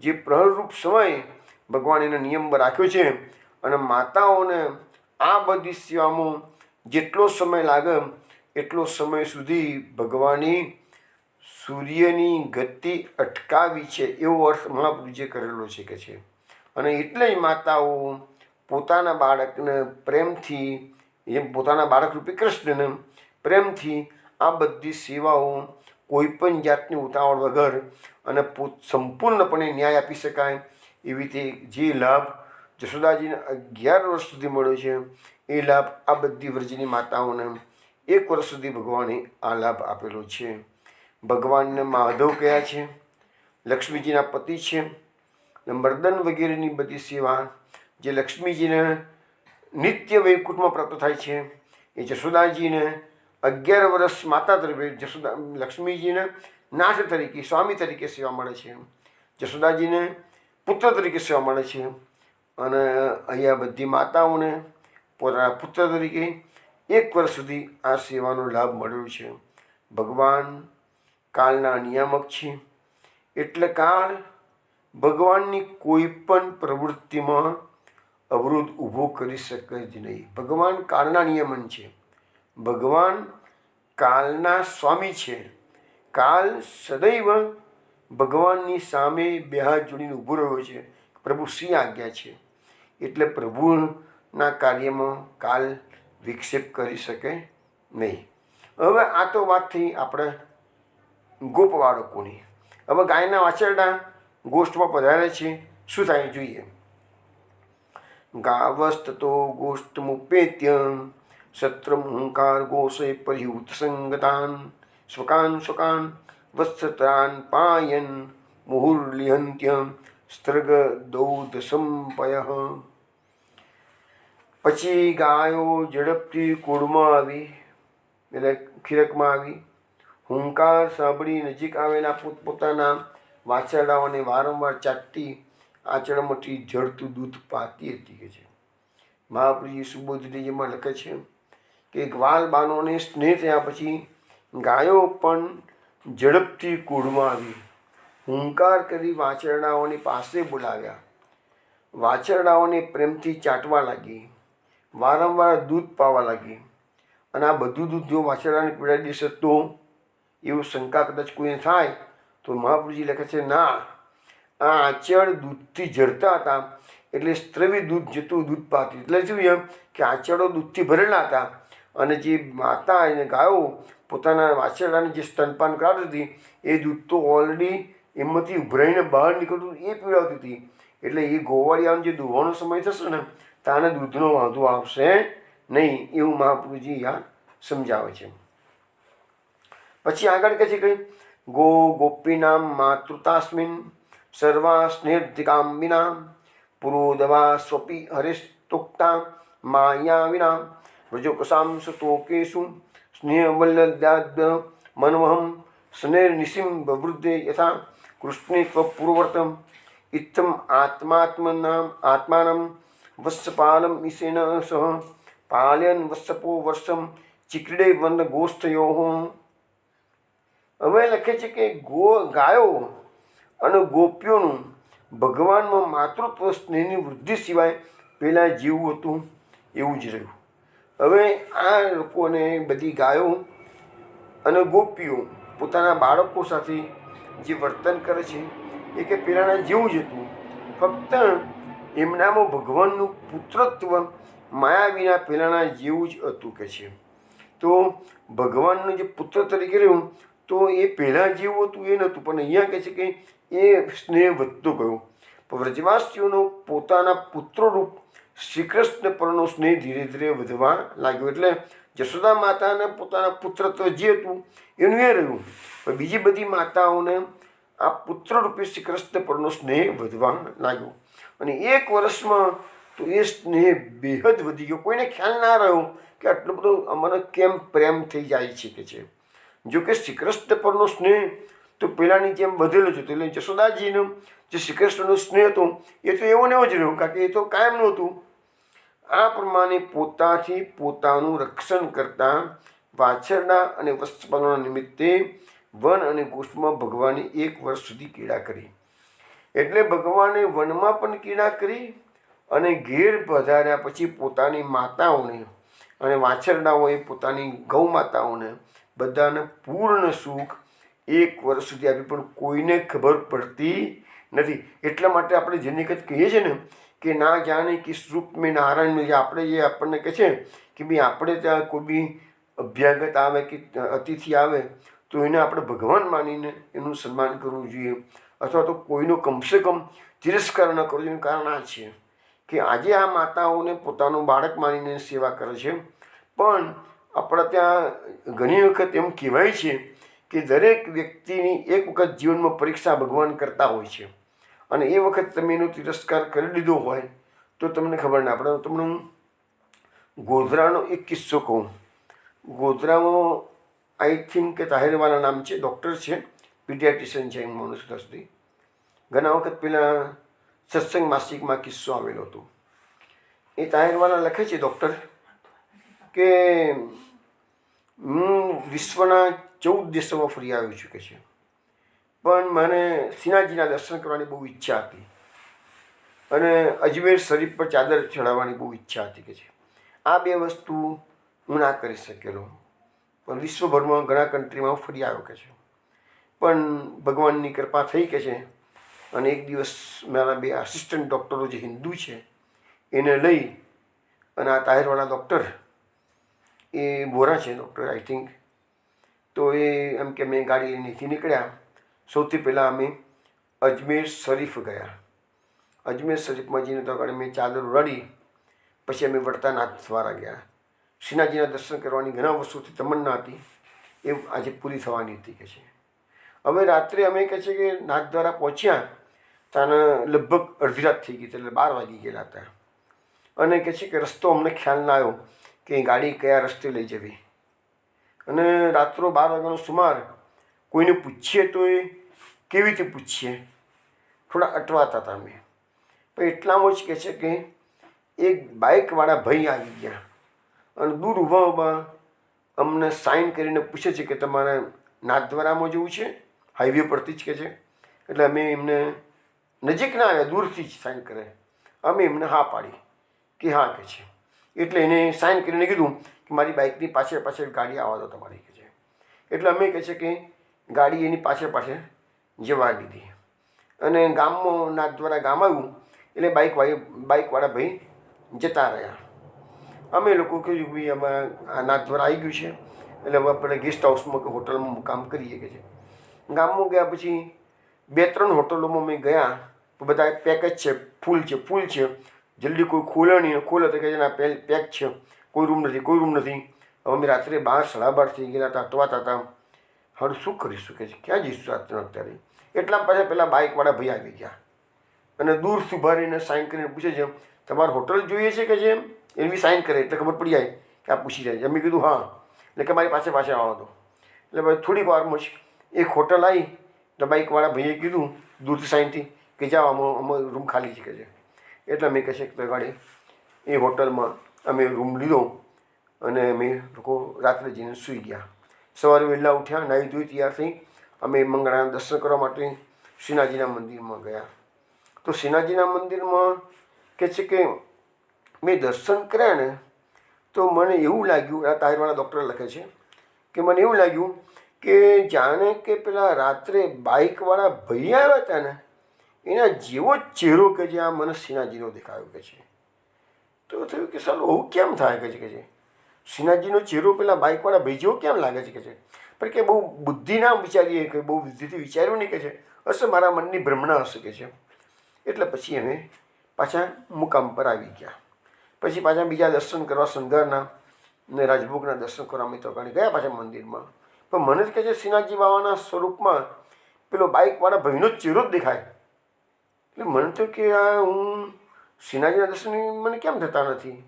જે પ્રહરરૂપ સમય ભગવાન એનો નિયમ રાખ્યો છે અને માતાઓને આ બધી સેવામાં જેટલો સમય લાગે એટલો સમય સુધી ભગવાનની સૂર્યની ગતિ અટકાવી છે, એવો અર્થ મહાપ્રભુજીએ કરેલો છે કે છે. અને એટલે જ માતાઓ પોતાના બાળકને પ્રેમથી, એમ પોતાના બાળક રૂપી કૃષ્ણને પ્રેમથી આ બધી સેવાઓ કોઈ પણ જાતની ઉતાવળ વગર અને સંપૂર્ણપણે ન્યાય આપી શકાય એવી રીતે જે લાભ જશોદાજીને 11 વર્ષ સુધી મળ્યો છે એ લાભ આ બધી વ્રજની માતાઓને 1 વર્ષ સુધી ભગવાને આ લાભ આપેલો છે. ભગવાનને માધવ કયા છે, લક્ષ્મીજીના પતિ છે, મર્દન વગેરેની બધી સેવા જે લક્ષ્મીજીને નિત્ય વૈકુંઠમાં પ્રાપ્ત થાય છે એ જશોદાજીને 11 વર્ષ માતા તરીકે, લક્ષ્મીજીને નાથ તરીકે, સ્વામી તરીકે સેવા મળે છે, જશોદાજીને પુત્ર તરીકે સેવા મળે છે. અને અહીંયા બધી માતાઓને પોતાના પુત્ર તરીકે 1 વર્ષ સુધી આ સેવાનો લાભ મળ્યો છે. ભગવાન કાળના નિયામક છે, એટલે કાળ ભગવાનની કોઈ પણ પ્રવૃત્તિમાં અવરોધ ઊભો કરી શકે જ નહીં. ભગવાન કાળના નિયમન છે, ભગવાન કાળના સ્વામી છે. કાળ સદૈવ ભગવાનની સામે 2 હાથ જોડીને ઊભો રહ્યો છે, પ્રભુ શ્રી આજ્ઞા છે. એટલે પ્રભુના કાર્યમાં કાળ વિક્ષેપ કરી શકે નહીં. હવે આ તો વાત થઈ આપણે ગોપ બાળકોની. હવે ગાયના વાછરડા ગોષ્ઠમાં પધારે છે. શું થાય જોઈએ. ગાવસ્તતો ગોષ્ઠમુપેત્ય સત્રમહંકાર ગોષે પરિહૂત સંગતાન સ્વકાન સ્વકાન વત્સતાન પાયન મુહુર્લિહંત્ય સ્ત્રગ દૌધ સંપય. પછી ગાયો ઝડપથી કુળમાં આવી, એટલે ખીરકમાં આવી. હુંકાર સાંભળી નજીક આવેલા પોતપોતાના વાછરડાઓને વારંવાર ચાટતી આચરણમાંથી ઝરતું દૂધ પાતી હતી કે છે. મહાપ્રભુજી સુબોધજીમાં લખે છે કે ગ્વાલ બાનોને સ્નેહ થયા પછી ગાયો પણ ઝડપથી કુળમાં આવી. હુંકાર કરી વાછરડાઓની પાસે બોલાવ્યા. વાછરડાઓને પ્રેમથી ચાટવા લાગી, વારંવાર દૂધ પાવા લાગી. અને આ બધું દૂધ જો વાછરડાને પીવડાવી દેશે તો, એવું શંકા કદાચ કોઈને થાય તો મહાપ્રભુજી લખે છે ના, આ આંચળ દૂધથી ઝરતા હતા એટલે સ્ત્રવી દૂધ જતું દૂધ પાતી. એટલે શું એમ કે આંચળો દૂધથી ભરેલા હતા અને જે માતા અને ગાયો પોતાના વાછરડાને જે સ્તનપાન કરાવતી હતી એ દૂધ તો ઓલરેડી એમાંથી ઉભરાઈને બહાર નીકળતું એ પીવડાવતી હતી. એટલે એ ગોવાળિયાનો જે દુવાનો સમય થશે ને તાને દૂધનો વાંધો આવશે નહીં, એવું મહાપ્રભુજી આ સમજાવે છે. પછી આગળ કહે છે કે ગો ગોપીનામ માતૃતાસ્મિન સર્વા સ્નેહધિકાંબિના પુરોદવા સ્વપી હરેસ્તોક્તા માયા વિના વ્રજોકસાંસતોકેશુ સ્નેહવલ્લદ્યાદ મનવહમ સ્નેહનિશિમ વવૃદ્ધે યથા કૃષ્ણે ત્વપૂર્વર્તમ ઇત્થમ આત્માનમ વત્સપાલમ ઈશેન સહ પાલયન વત્સપો વર્ષમ ચિક્રીડે વન ગોષ્ઠયો. હવે લખે છે કે ગાયો અને ગોપીઓનું ભગવાનમાં માતૃત્વ સ્નેહની વૃદ્ધિ સિવાય પહેલાં જેવું હતું એવું જ રહ્યું. હવે આ લોકોને બધી ગાયો અને ગોપીઓ પોતાના બાળકો સાથે જે વર્તન કરે છે એ કે પહેલાંના જેવું જ હતું, ફક્ત એમનામાં ભગવાનનું પુત્રત્વ માયા વિના પહેલાંના જેવું જ હતું કે છે. તો ભગવાનનું જે પુત્ર તરીકે રહ્યું તો એ પહેલાં જેવું હતું એ નહોતું, પણ અહીંયા કહે છે કે એ સ્નેહ વધતો ગયો. પણ વ્રજવાસીઓનો પોતાના પુત્રરૂપ શ્રી કૃષ્ણ પરનો સ્નેહ ધીરે ધીરે વધવા લાગ્યો. એટલે જશોદા માતાને પોતાના પુત્રત્વ જે હતું એનું એ રહ્યું, પણ બીજી બધી માતાઓને આ પુત્રરૂપી શ્રી કૃષ્ણ પરનો સ્નેહ વધવા લાગ્યો. અને 1 વર્ષમાં તો એ સ્નેહ બેહદ વધી ગયો. કોઈને ખ્યાલ ના રહ્યો કે આટલો બધો અમને કેમ પ્રેમ થઈ જાય છે કે છે. જો કે શ્રી કૃષ્ણ પરનો સ્નેહ તો પહેલાંની જેમ વધેલો જ હતો. એટલે જશોદાજીનો જે શ્રી કૃષ્ણનો સ્નેહ હતો એ તો એવો ને એવો જ રહ્યો, કારણ કે એ તો કાયમનું હતું. આ પ્રમાણે પોતાથી પોતાનું રક્ષણ કરતા વાછરડા અને વત્સપાલના નિમિત્તે વન અને ગોષ્ઠમાં ભગવાને 1 વર્ષ સુધી ક્રીડા કરી. એટલે ભગવાને વનમાં પણ ક્રીડા કરી અને ઘેર પધાર્યા પછી પોતાની માતાઓને અને વાછરડાઓએ પોતાની ગૌ માતાઓને બધાને પૂર્ણ સુખ 1 વર્ષ સુધી આપી, પણ કોઈને ખબર પડતી નથી. એટલા માટે આપણે જેની વખત કહીએ છીએ ને કે ના જાણે કે રૂપ મેં નારાયણ મિલ જાય. આપણે જે આપણને કહે છે કે ભાઈ આપણે ત્યાં કોઈ બી અભ્યાગત આવે કે અતિથિ આવે તો એને આપણે ભગવાન માનીને એનું સન્માન કરવું જોઈએ, અથવા તો કોઈનો કમસે કમ તિરસ્કાર ન કરવો જોઈએ. કારણ આ છે કે આજે આ માતાઓને પોતાનું બાળક માનીને સેવા કરે છે, પણ આપણા ત્યાં ઘણી વખત એમ કહેવાય છે કે દરેક વ્યક્તિની એક વખત જીવનમાં પરીક્ષા ભગવાન કરતા હોય છે, અને એ વખત તમે એનો તિરસ્કાર કરી દીધો હોય તો તમને ખબર ના પડે. તમને હું ગોધરાનો એક કિસ્સો કહું. ગોધરામાં આઈ થિંક કે તાહિરવાલા નામ છે, ડૉક્ટર છે, પીડિયાટ્રિશિયન છે, હું માનું છું સુધી. ઘણા વખત પહેલાં સત્સંગ માસિકમાં કિસ્સો આવેલો હતો. એ તાહિરવાલા લખે છે ડૉક્ટર કે હું વિશ્વના 14 દેશોમાં ફરી આવી છું કે છે, પણ મને શ્રીનાથજીના દર્શન કરવાની બહુ ઈચ્છા હતી અને અજમેર શરીફ પર ચાદર ચડાવવાની બહુ ઈચ્છા હતી કે છે. આ 2 વસ્તુ હું ના કરી શકેલો, પણ વિશ્વભરમાં ઘણા કન્ટ્રીમાં ફરી આવ્યો કે છે. પણ ભગવાનની કૃપા થઈ કે છે, અને એક દિવસ મારા 2 આસિસ્ટન્ટ ડૉક્ટરો જે હિન્દુ છે એને લઈ અને આ તાહિરવાળા ડૉક્ટર એ બોરા છે ડૉક્ટર આઈ થિંક, તો એ એમ કે અમે ગાડી લઈને નીકળ્યા. સૌથી પહેલાં અમે અજમેર શરીફ ગયા. અજમેર શરીફમાં જઈને તો આગળ મેં ચાદર રડી, પછી અમે વળતા નાથદ્વારા ગયા. શ્રીનાથજીના દર્શન કરવાની ઘણા વર્ષોથી તમન્ના હતી, એ આજે પૂરી થવાની હતી કે છે. હવે રાત્રે અમે કહે છે કે નાથદ્વારા પહોંચ્યા ત્યાં લગભગ અડધી રાત થઈ ગઈ હતી, એટલે 12 વાગી ગયેલા હતા. અને કહે છે કે રસ્તો અમને ખ્યાલ ના આવ્યો કે ગાડી કયા રસ્તે લઈ જવી. અને રાત્રો 12 વાગ્યાનો સુમાર કોઈને પૂછીએ તો એ કેવી રીતે પૂછીએ, થોડા અટવાતા હતા અમે. પણ એટલામાં જ કહે છે કે એક બાઇકવાળા ભાઈ આવી ગયા અને દૂર ઊભા ઊભા અમને સાઇન કરીને પૂછે છે કે તમારે નાથદ્વારામાં જવું છે, હાઈવે પરથી જ કે છે. એટલે અમે એમને નજીક ના આવ્યા, દૂરથી જ સાઇન કરે. અમે એમને હા પાડી કે હા કે છે. એટલે એને સાઇન કરીને કીધું કે મારી બાઇકની પાછળ પાછળ ગાડી આવવા દો તમારી કે છે. એટલે અમે કહે છે કે ગાડી એની પાછળ પાછળ જવા દીધી. અને ગામમાં નાથદ્વારા ગામ આવ્યું એટલે બાઇકવાળા ભાઈ જતા રહ્યા. અમે લોકો કહ્યું ભાઈ અમારે આ નાથદ્વારા આવી ગયું છે, એટલે હવે આપણે ગેસ્ટ હાઉસમાં કે હોટલમાં કામ કરીએ કે છે. ગામમાં ગયા પછી 2-3 હોટલોમાં અમે ગયા, તો બધા પેકેજ છે, ફૂલ છે. જલ્દી કોઈ ખોલે નહીં, ખોલે તો કહે છે ના પેક છે, કોઈ રૂમ નથી. હવે અમે રાત્રે 12-12:30 થઈ ગયેલા હતા, અટવાતા હતા. હવે શું કરીશું કે છે, ક્યાં જઈશું અત્યારે. એટલા પાછા પહેલાં બાઇકવાળા ભાઈ આવી ગયા અને દૂરથી ઉભા રહીને સાઇન કરીને પૂછે છે તમારે હોટલ જોઈએ છે કે છે. એની બી સાઇન કરે એટલે ખબર પડી જાય કે આ પૂછી જાય છે. અમે કીધું હા, એટલે કે મારી પાછળ આવવા દો. એટલે ભાઈ થોડીક વારમાં જ એક હોટલ આવી તો બાઇકવાળા ભાઈએ કીધું દૂરથી સાઇનથી કે જાઓ અમારો રૂમ ખાલી છે કે છે. એટલે અમે કહે છે કે ગાડી એ હોટલમાં અમે રૂમ લીધો અને અમે લોકો રાત્રે જઈને સૂઈ ગયા. સવારે વહેલા ઉઠ્યા, નાહી ધોઈ તૈયાર થઈ અમે મંગળાના દર્શન કરવા માટે શ્રીનાથજીના મંદિરમાં ગયા. તો શ્રીનાથજીના મંદિરમાં કહે છે કે મેં દર્શન કર્યા ને તો મને એવું લાગ્યું, આ તાહિરવાળા ડૉક્ટર લખે છે કે મને એવું લાગ્યું કે જાણે કે પેલા રાત્રે બાઇકવાળા ભાઈ આવ્યા હતા ને એના જેવો જ ચહેરો કે જે આ મને શ્રીનાથજીનો દેખાયો કે છે. તો થયું કે સાલું આવું કેમ થાય કે છે. શ્રીનાથજીનો ચહેરો પેલા બાઇકવાળા ભાઈ જેવો કેમ લાગે છે કે છે. પણ કે બહુ બુદ્ધિ ના વિચારીએ, કે બહુ બુદ્ધિથી વિચાર્યું નહીં કે છે, હશે મારા મનની ભ્રમણા હશે કે છે. એટલે પછી અમે પાછા મુકામ પર આવી ગયા. પછી પાછા બીજા દર્શન કરવા સંઘારના ને રાજભોગના દર્શન કરવા અમે તો ગયા પાછા મંદિરમાં. પણ મને જ કહે છે શ્રીનાથજી બાવાના સ્વરૂપમાં પેલો બાઇકવાળા ભાઈનો જ ચહેરો જ દેખાય. એટલે મને તો કે આ હું શ્રીનાથજીના દર્શન મને કેમ થતા નથી,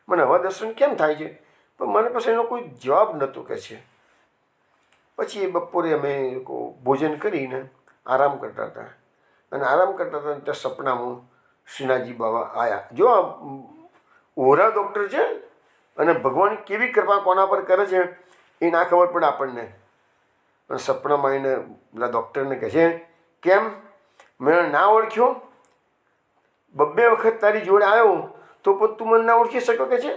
મને આવા દર્શન કેમ થાય છે. પણ મને પછી એનો કોઈ જવાબ નહોતો કે છે. પછી એ બપોરે અમે લોકો ભોજન કરીને આરામ કરતા હતા અને આરામ કરતા હતા ત્યાં સપનામાં શ્રીનાથજી બાવા આવ્યા. જો આ ઓરા ડૉક્ટર છે અને ભગવાન કેવી કૃપા કોના પર કરે છે એ ના ખબર પડે આપણને. અને સપનામાં એને પેલા ડૉક્ટરને કહે છે કેમ મેં ના ઓળખ્યો, 2 વખત તારી જોડે આવ્યો તો પણ તું મને ના ઓળખી શકો કે છે.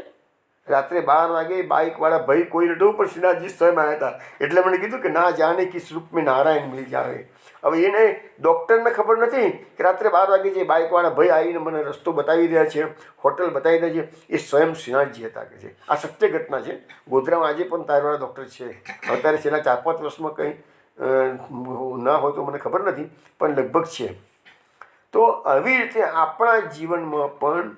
રાત્રે 12 વાગે બાઇકવાળા ભાઈ કોઈ નતું પણ શ્રીનાથજી સ્વયં આવ્યા હતા. એટલે મને કીધું કે ના જાને કિસ રૂપ મેં નારાયણ મિલ જાવે. હવે એને ડૉક્ટરને ખબર નથી કે રાત્રે 12 વાગે જે બાઇકવાળા ભાઈ આવીને મને રસ્તો બતાવી રહ્યા છે, હોટલ બતાવી રહ્યા છે, એ સ્વયં શ્રીનાથજી હતા કે છે. આ સત્ય ઘટના છે. ગોધરામાં આજે પણ તારવાળા ડૉક્ટર છે. અત્યારે છેલ્લા 4-5 વર્ષમાં કંઈ ના હોય તો મને ખબર નથી, પણ લગભગ છે. તો આવી રીતે આપણા જીવનમાં પણ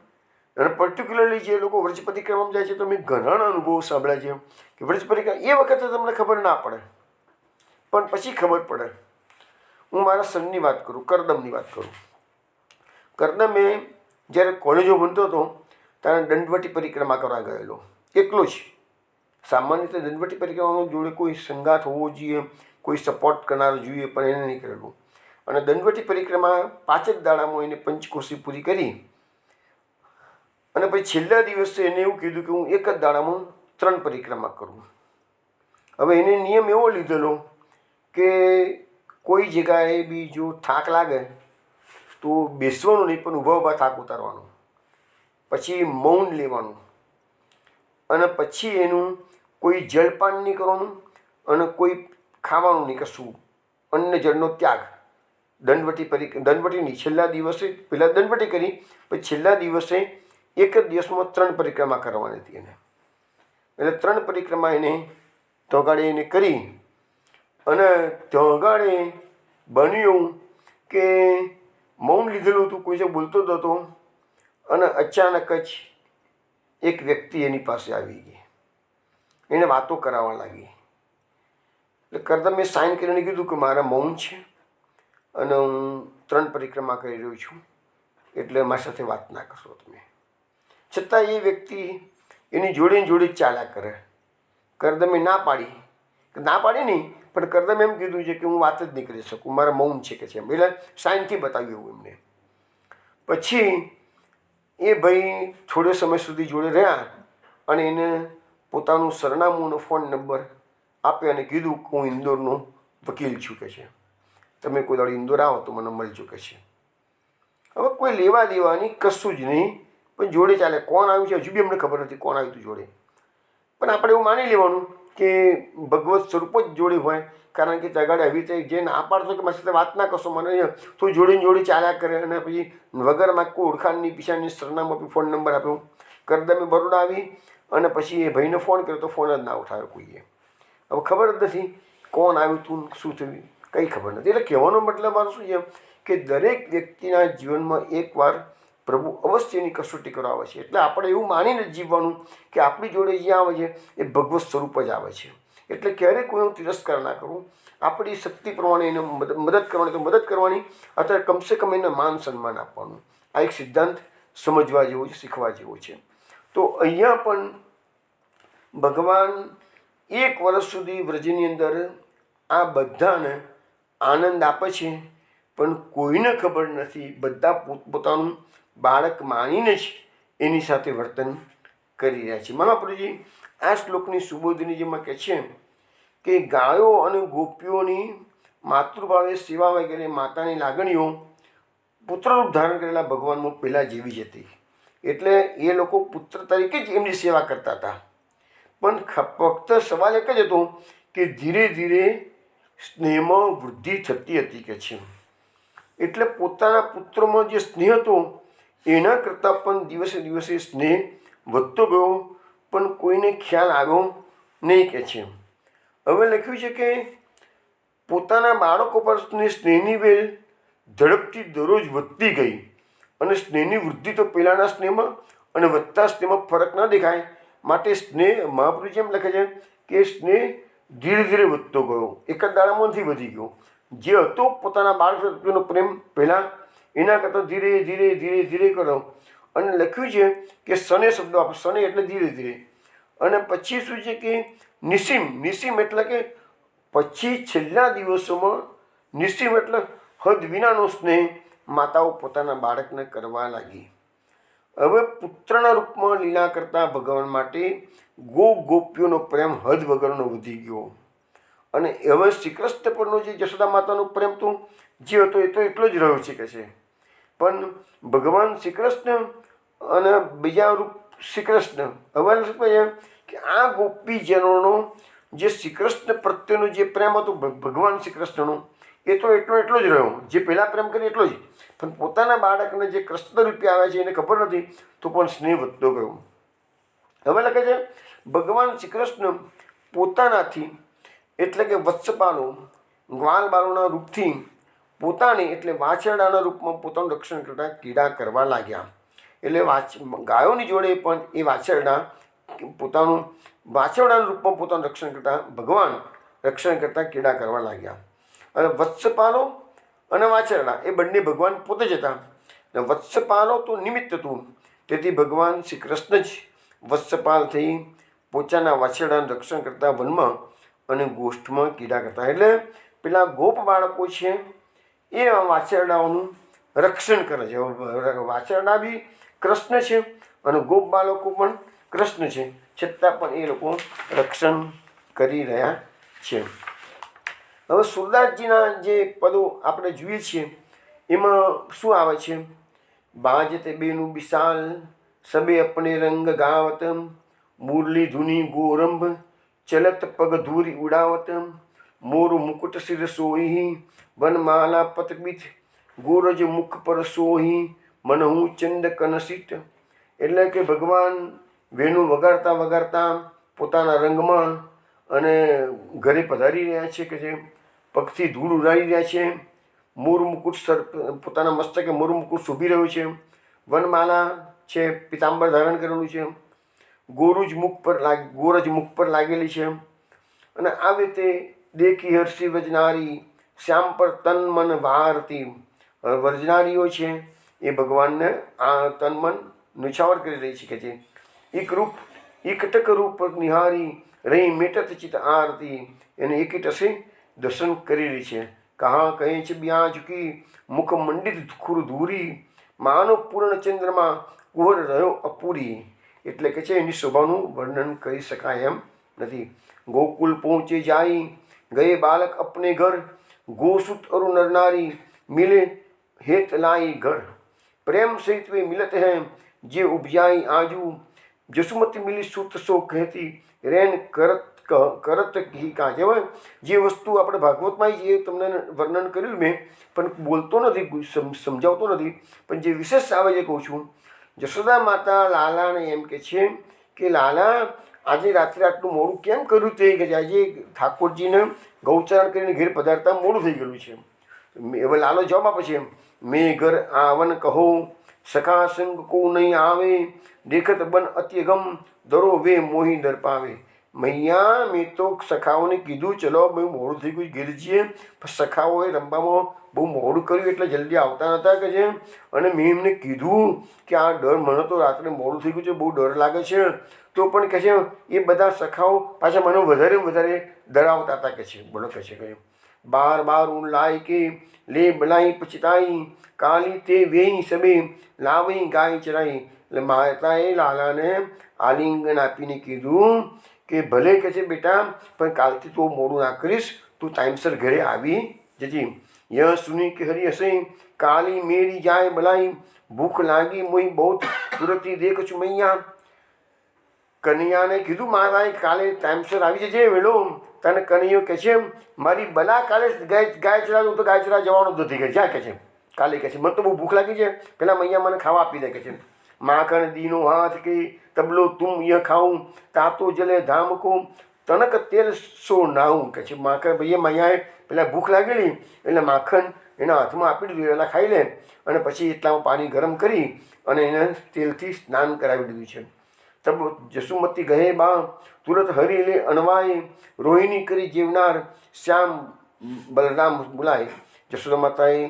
અને પર્ટિક્યુલરલી જે લોકો વ્રજ પરિક્રમામાં જાય છે તો મેં ઘણા અનુભવો સાંભળ્યા છે કે વ્રજ પરિક્રમા એ વખતે તમને ખબર ના પડે પણ પછી ખબર પડે. હું મારા સનની વાત કરું, કરદમની વાત કરું. કરદમે જ્યારે કોલેજો ભણતો હતો ત્યારે દંડવટી પરિક્રમા કરવા ગયેલો એકલો જ. સામાન્ય રીતે દંડવટી પરિક્રમામાં જોડે કોઈ સંગાથ હોવો જોઈએ, કોઈ સપોર્ટ કરનાર જોઈએ, પણ એને નહીં કરેલું. અને દંડવટી પરિક્રમા 5 જ દાડામાં એને પંચકોશી પૂરી કરી અને પછી છેલ્લા દિવસે એને એવું કીધું કે હું 1 જ દાડામાં 3 પરિક્રમા કરું. હવે એને નિયમ એવો લીધેલો કે કોઈ જગ્યાએ બી જો થાક લાગે તો બેસવાનું નહીં, પણ ઊભા થાક ઉતારવાનો, પછી મૌન લેવાનું અને પછી એનું કોઈ જલપાન નહીં કરવાનું અને કોઈ ખાવાનું નહીં, કશું અન્ન જળનો ત્યાગ. દંડવટીની છેલ્લા દિવસે પહેલાં દંડવટી કરી, પછી છેલ્લા દિવસે 1 જ દિવસમાં 3 પરિક્રમા કરવાની હતી એને. એટલે 3 પરિક્રમા એને તોગાડી એને કરી અને ત્યાં આગળ બન્યું કે મૌન લીધેલું હતું, કોઈ જે બોલતો જ હતો, અને અચાનક જ એક વ્યક્તિ એની પાસે આવી ગઈ, એને વાતો કરાવવા લાગી. એટલે કરદમે સાઇન કરીને કીધું કે મારા મૌન છે અને હું 3 પરિક્રમા કરી રહ્યો છું, એટલે મારી સાથે વાત ના કરશો તમે. છતાં એ વ્યક્તિ એની જોડે જોડે જ ચાલ્યા કરે. કરદમે ના પાડી નહીં, પણ કરદમે એમ કીધું છે કે હું વાત જ નહીં કરી શકું, મારા મૌન છે કે છે એમ. એટલે સાઇનથી બતાવ્યું એમને. પછી એ ભાઈ થોડે સમય સુધી જોડે રહ્યા અને એને પોતાનું સરનામું અને ફોન નંબર આપ્યો અને કીધું કે હું ઇન્દોરનો વકીલ છું કે છે, તમે કોઈ દાડો ઇન્દોર આવો તો મને મળજો કે છે. હવે કોઈ લેવા દેવાની કશું જ નહીં, પણ જોડે ચાલે. કોણ આવ્યું છે હજુ બી અમને ખબર નથી કોણ આવ્યું હતું જોડે, પણ આપણે એવું માની લેવાનું કે ભગવત સ્વરૂપ જ જોડે હોય. કારણ કે તગાડે આવી રીતે જે ના પાડતો કે મારી સાથે વાત ના કરશો, મને તો જોડે જોડે ચાલ્યા કરે. અને પછી વગરમાં કોઈ ઓળખાણની પીછાની સરનામું આપ્યું, ફોન નંબર આપ્યો. કરદમે બરોડા આવી અને પછી એ ભાઈને ફોન કર્યો તો ફોન જ ના ઉઠાવ્યો કોઈએ. હવે ખબર જ નથી કોણ આવ્યું હતું, શું થયું, કંઈ ખબર નથી. એટલે કહેવાનો મતલબ મારો શું છે કે દરેક વ્યક્તિના જીવનમાં એકવાર પ્રભુ અવશ્ય એની કસોટી કરવા આવે છે. એટલે આપણે એવું માનીને જીવવાનું કે આપણી જોડે જે આવે છે એ ભગવત સ્વરૂપ જ આવે છે. એટલે ક્યારેય કોઈનો તિરસ્કાર ના કરવું, આપણી શક્તિ પ્રમાણે એને મદદ કરવાની તો મદદ કરવાની, અથવા કમસે કમ એને માન સન્માન આપવાનું. આ એક સિદ્ધાંત સમજવા જેવો છે, શીખવા જેવો છે. તો અહીંયા પણ ભગવાન 1 વર્ષ સુધી વ્રજની અંદર આ બધાને આનંદ આપે છે, પણ કોઈને ખબર નથી. બધા પોતપોતાનું બાળક માનીને જ એની સાથે વર્તન કરી રહ્યા છે. મહાપ્રભુજી આ શ્લોકની સુબોધની જેમાં કહે છે કે ગાયો અને ગોપીઓની માતૃભાવે સેવા વગેરે માતાની લાગણીઓ પુત્રરૂપ ધારણ કરેલા ભગવાનમાં પહેલાં જેવી જ હતી. એટલે એ લોકો પુત્ર તરીકે જ એમની સેવા કરતા હતા. પણ ફક્ત સવાલ એક જ હતો કે ધીરે ધીરે સ્નેહમાં વૃદ્ધિ થતી હતી કે છે. એટલે પોતાના પુત્રમાં જે સ્નેહ હતો એના કરતાં પણ દિવસે દિવસે સ્નેહ વધતો ગયો, પણ કોઈને ખ્યાલ આવ્યો નહીં કે છે. હવે લખ્યું છે કે પોતાના બાળકો પર સ્નેહની વેલ ઝડપથી દરરોજ વધતી ગઈ, અને સ્નેહની વૃદ્ધિ તો પહેલાંના સ્નેહમાં અને વધતા સ્નેહમાં ફરક ન દેખાય. માટે સ્નેહ મહાપુરુષ એમ લખે છે કે સ્નેહ ધીરે ધીરે વધતો ગયો, એક જ દાડામાં નથી વધી ગયો. જે હતો પોતાના બાળક પ્રત્યેનો પ્રેમ પહેલાં, એના કરતાં ધીરે ધીરે ધીરે ધીરે કરો. અને લખ્યું છે કે શને શબ્દો આપણે, શને એટલે ધીરે ધીરે. અને પછી શું છે કે નિસીમ એટલે કે પછી છેલ્લા દિવસોમાં નિસીમ એટલે હદ વિનાનો સ્નેહ માતાઓ પોતાના બાળકને કરવા લાગી. હવે પુત્રના રૂપમાં લીલા કરતા ભગવાન માટે ગોપીઓનો પ્રેમ હદ વગરનો વધી ગયો. અને હવે શ્રી કૃષ્ણ પરનો જે જશોદા માતાનો પ્રેમ તો જે હતો એ તો એટલો જ રહ્યો છે કે છે. પણ ભગવાન શ્રી કૃષ્ણ અને બીજા રૂપ શ્રી કૃષ્ણ, હવે શું કહે કે આ ગોપીજનોનો જે શ્રી કૃષ્ણ પ્રત્યેનો જે પ્રેમ હતો ભગવાન શ્રી કૃષ્ણનો, એ તો એટલો જ રહ્યો, જે પહેલાં પ્રેમ કરે એટલો જ. પણ પોતાના બાળકને જે કૃષ્ણ રૂપે આવે છે એને ખબર નથી, તો પણ સ્નેહ વધતો ગયો. હવે લખે છે ભગવાન શ્રી કૃષ્ણ પોતાનાથી એટલે કે વત્સપાલો ગ્વાલ બાલોના રૂપથી પોતાને એટલે વાછરડાના રૂપમાં પોતાનું રક્ષણ કરતા કીડા કરવા લાગ્યા. એટલે ગાયોની જોડે પણ એ વાછરડાના રૂપમાં પોતાનું રક્ષણ કરતા ભગવાન રક્ષણ કરતા કીડા કરવા લાગ્યા. અને વત્સપાલો અને વાછરડા એ બંને ભગવાન પોતે જ હતા. અને વત્સપાલો તો નિમિત્ત હતું, તેથી ભગવાન શ્રી કૃષ્ણ જ વત્સપાલ થઈ પોતાના વાછરડાનું રક્ષણ કરતા વનમાં અને ગોષ્ઠમાં કીડા કરતા. એટલે પેલા ગોપ બાળકો છે એ વાછરડાઓનું રક્ષણ કરે છે. વાછરડા બી કૃષ્ણ છે અને ગોપ બાળકો પણ કૃષ્ણ છે, છતાં પણ એ લોકો રક્ષણ કરી રહ્યા છે. હવે સુરદાસજીના જે પદો આપણે જોઈએ છીએ એમાં શું આવે છે? બાજતે બેનું વિશાલ સબે અપને રંગ ગાવત, મુરલી ધુની ગોરંભ ચલત પગ ધૂરી ઉડાવત, મોર મુકુટ સિર સોહી વનમાલા પતબીથ ગોરજ મુખ પર સોહી મનહુ ચંદ કનસિત. એટલે કે ભગવાન વેણુ વગાડતા વગાડતા પોતાના રંગમાં અને ઘરે પધારી રહ્યા છે કે જે પગથી ધૂળ ઉડાડી રહ્યા છે. મોર મુકુટ પોતાના મસ્તકે મોર મુકુટ શોભી રહ્યું છે. વનમાલા છે, પિતાંબર ધારણ કરેલું છે. ગોરજ મુખ પર લાગેલી છે. અને આવે તે દેખી હર્ષી વજનારી શ્યામ પર તન મન ભારતી. વર્જનારીઓ છે એ ભગવાનને આ તન મન નિછાવર કરી રહી છે કે છે એકટક રૂપ નિહારી રહી મેટત ચિત આરતી. એને એકટસે દર્શન કરી રહી છે. કહા કહે છે બ્યા ઝુકી મુખ મંડિત ખુર ધૂરી માનો પૂર્ણ ચંદ્રમાં કુહર રહ્યો અપૂરી. એટલે કે છે એની શોભાનું વર્ણન કરી શકાય એમ નથી. ગોકુલ પહોંચે જાય ગયે બાલક અપને ઘર ગોસુત અરુ નરનારી મિલે હેત લાઈ ઘર. પ્રેમ સહિત વે મિલત હૈ જે ઉપજાઈ આજુ જસુમતી મિલી સુત સો કહેતી રેન કરત ઘી કાજે. જે વસ્તુ આપણે ભાગવતમાં જે તમને વર્ણન કર્યું મેં પણ બોલતો નથી, સમજાવતો નથી, પણ જે વિશેષ આવે છે કહું છું. જશોદા માતા લાલાને એમ કે છે કે લાલા આજે રાત્રે આટલું મોડું કેમ કર્યું તે કે આજે ઠાકોરજીને ગૌચરણ કરીને ઘેર પધારતા મોડું થઈ ગયેલું છે. હવે લાલો જવાબ આપે છે મેં ઘર આવન કહો સખા સંગ કો નહીં આવે દેખત બન અત્યગમ દરો વે મોહી દર પાવે. મૈયા મેં તો સખાઓને કીધું ચલો બહુ મોડું થઈ ગયું ઘેર જઈએ, પણ સખાઓએ રમવામાં બહુ મોડું કર્યું એટલે જલ્દી આવતા નહોતા કે છે. અને મેં એમને કીધું કે આ ડર મને તો રાત્રે મોડું થઈ ગયું છે, બહુ ડર લાગે છે, તો પણ કહે છે એ બધા સખાઓ પાછા મને વધારે ડરાવતા હતા કે છે. બોલો કહે છે કે બાર બાર ઉન લાય કે લે બલાઈ પચતાઈ કાલી તે વેઈ સબે લાવઈ ગાય ચરાઈ. એટલે માતાએ લાલાને આલિંગન આપીને કીધું કે ભલે કહે છે બેટા પણ કાલથી તું મોડું ના કરીશ, તું ટાઈમસર ઘરે આવી જજે. યહ સુની કે હરી હસે કાલી મેરી જાય બલાઈ ભૂખ લાગી મોઈ બહુ તુરતી દેખ છું મૈયા. કનૈયાને કીધું મારાએ કાલે ટાઈમસર આવી જજે વેલો. તને કનૈયો કહે છે મારી બલા કાલે ગાય ચરા તો ગાય ચરા જવાનું જ નથી કે જ્યાં કહે છે કાલે કહે છે મને તો બહુ ભૂખ લાગી છે, પેલા મૈયા મને ખાવા આપી દે કે છે. માખણ દીનો હાથ કે તબલો તુમ યહ ખાઉં તાતો જલે ધામ કો તનક તેલ સો નાઉં કે છે. માખણ ભાઈએ મૈયાએ પેલા ભૂખ લાગેલી એટલે માખણ એના હાથમાં આપી દીધું, એના ખાઈ લે. અને પછી એટલામાં પાણી ગરમ કરી અને એને તેલથી સ્નાન કરાવી દીધું છે. તબ જસુમતી ગહે બા તુરત હરી લે અનવાય રોહિણી કરી જીવનાર શ્યામ બલરામ બોલાય. જશોદા માતાએ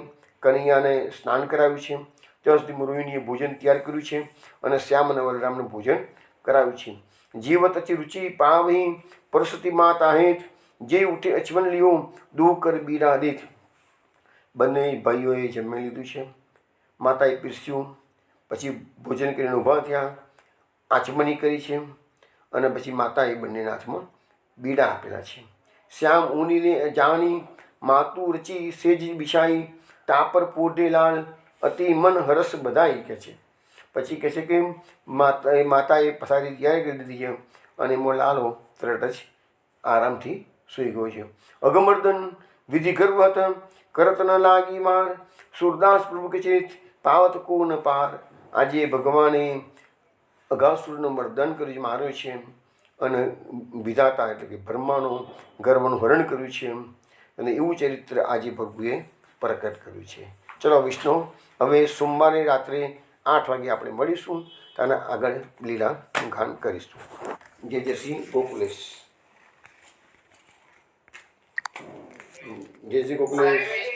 કનૈયાને સ્નાન કરાવ્યું છે. ત્યાં સુધી રોહિણીએ ભોજન તૈયાર કર્યું છે અને શ્યામ અને બલરામને ભોજન કરાવ્યું છે. જીવત અચી રુચિ પાવહી પરસતી માતા હેત જે ઉઠે અચવન લ્યો દૂહ કર બીરા દેત. બંને ભાઈઓએ જમી લીધું છે. માતાએ પીરસ્યું, પછી ભોજન કરીને ઊભા થયા, આચમની કરી છે અને પછી માતાએ બંનેના હાથમાં બીડા આપેલા છે. શ્યામ ઊનીને જાણી માતું રચી સેજ બિછાઈ તાપર પોઢે લાલ અતિ મન હરસ બધાઈ કહે છે. પછી કહે છે કે માતાએ પથારી તૈયાર કરી દીધી છે અને એમાં લાલો તરત જ આરામથી સૂઈ ગયો છે. અગમર્દન વિધિ ગર્ભત કરત ન લાગી માર સુરદાસ પ્રભુ કે છે પાવત કો ન પાર. આજે ભગવાને અઘાસુરનું મર્દન કર્યું છે, માર્યો છે અને વિધાતા એટલે કે બ્રહ્માનો ગર્વનું હરણ કર્યું છે અને એવું ચરિત્ર આજે પ્રભુએ પ્રકટ કર્યું છે. ચલો વિષ્ણુ, હવે સોમવારે રાત્રે 8 વાગે આપણે મળીશું અને આગળ લીલા ગાન કરીશું. જય શ્રી ગોકુલેશ. જય શ્રી ગોકુલેશ.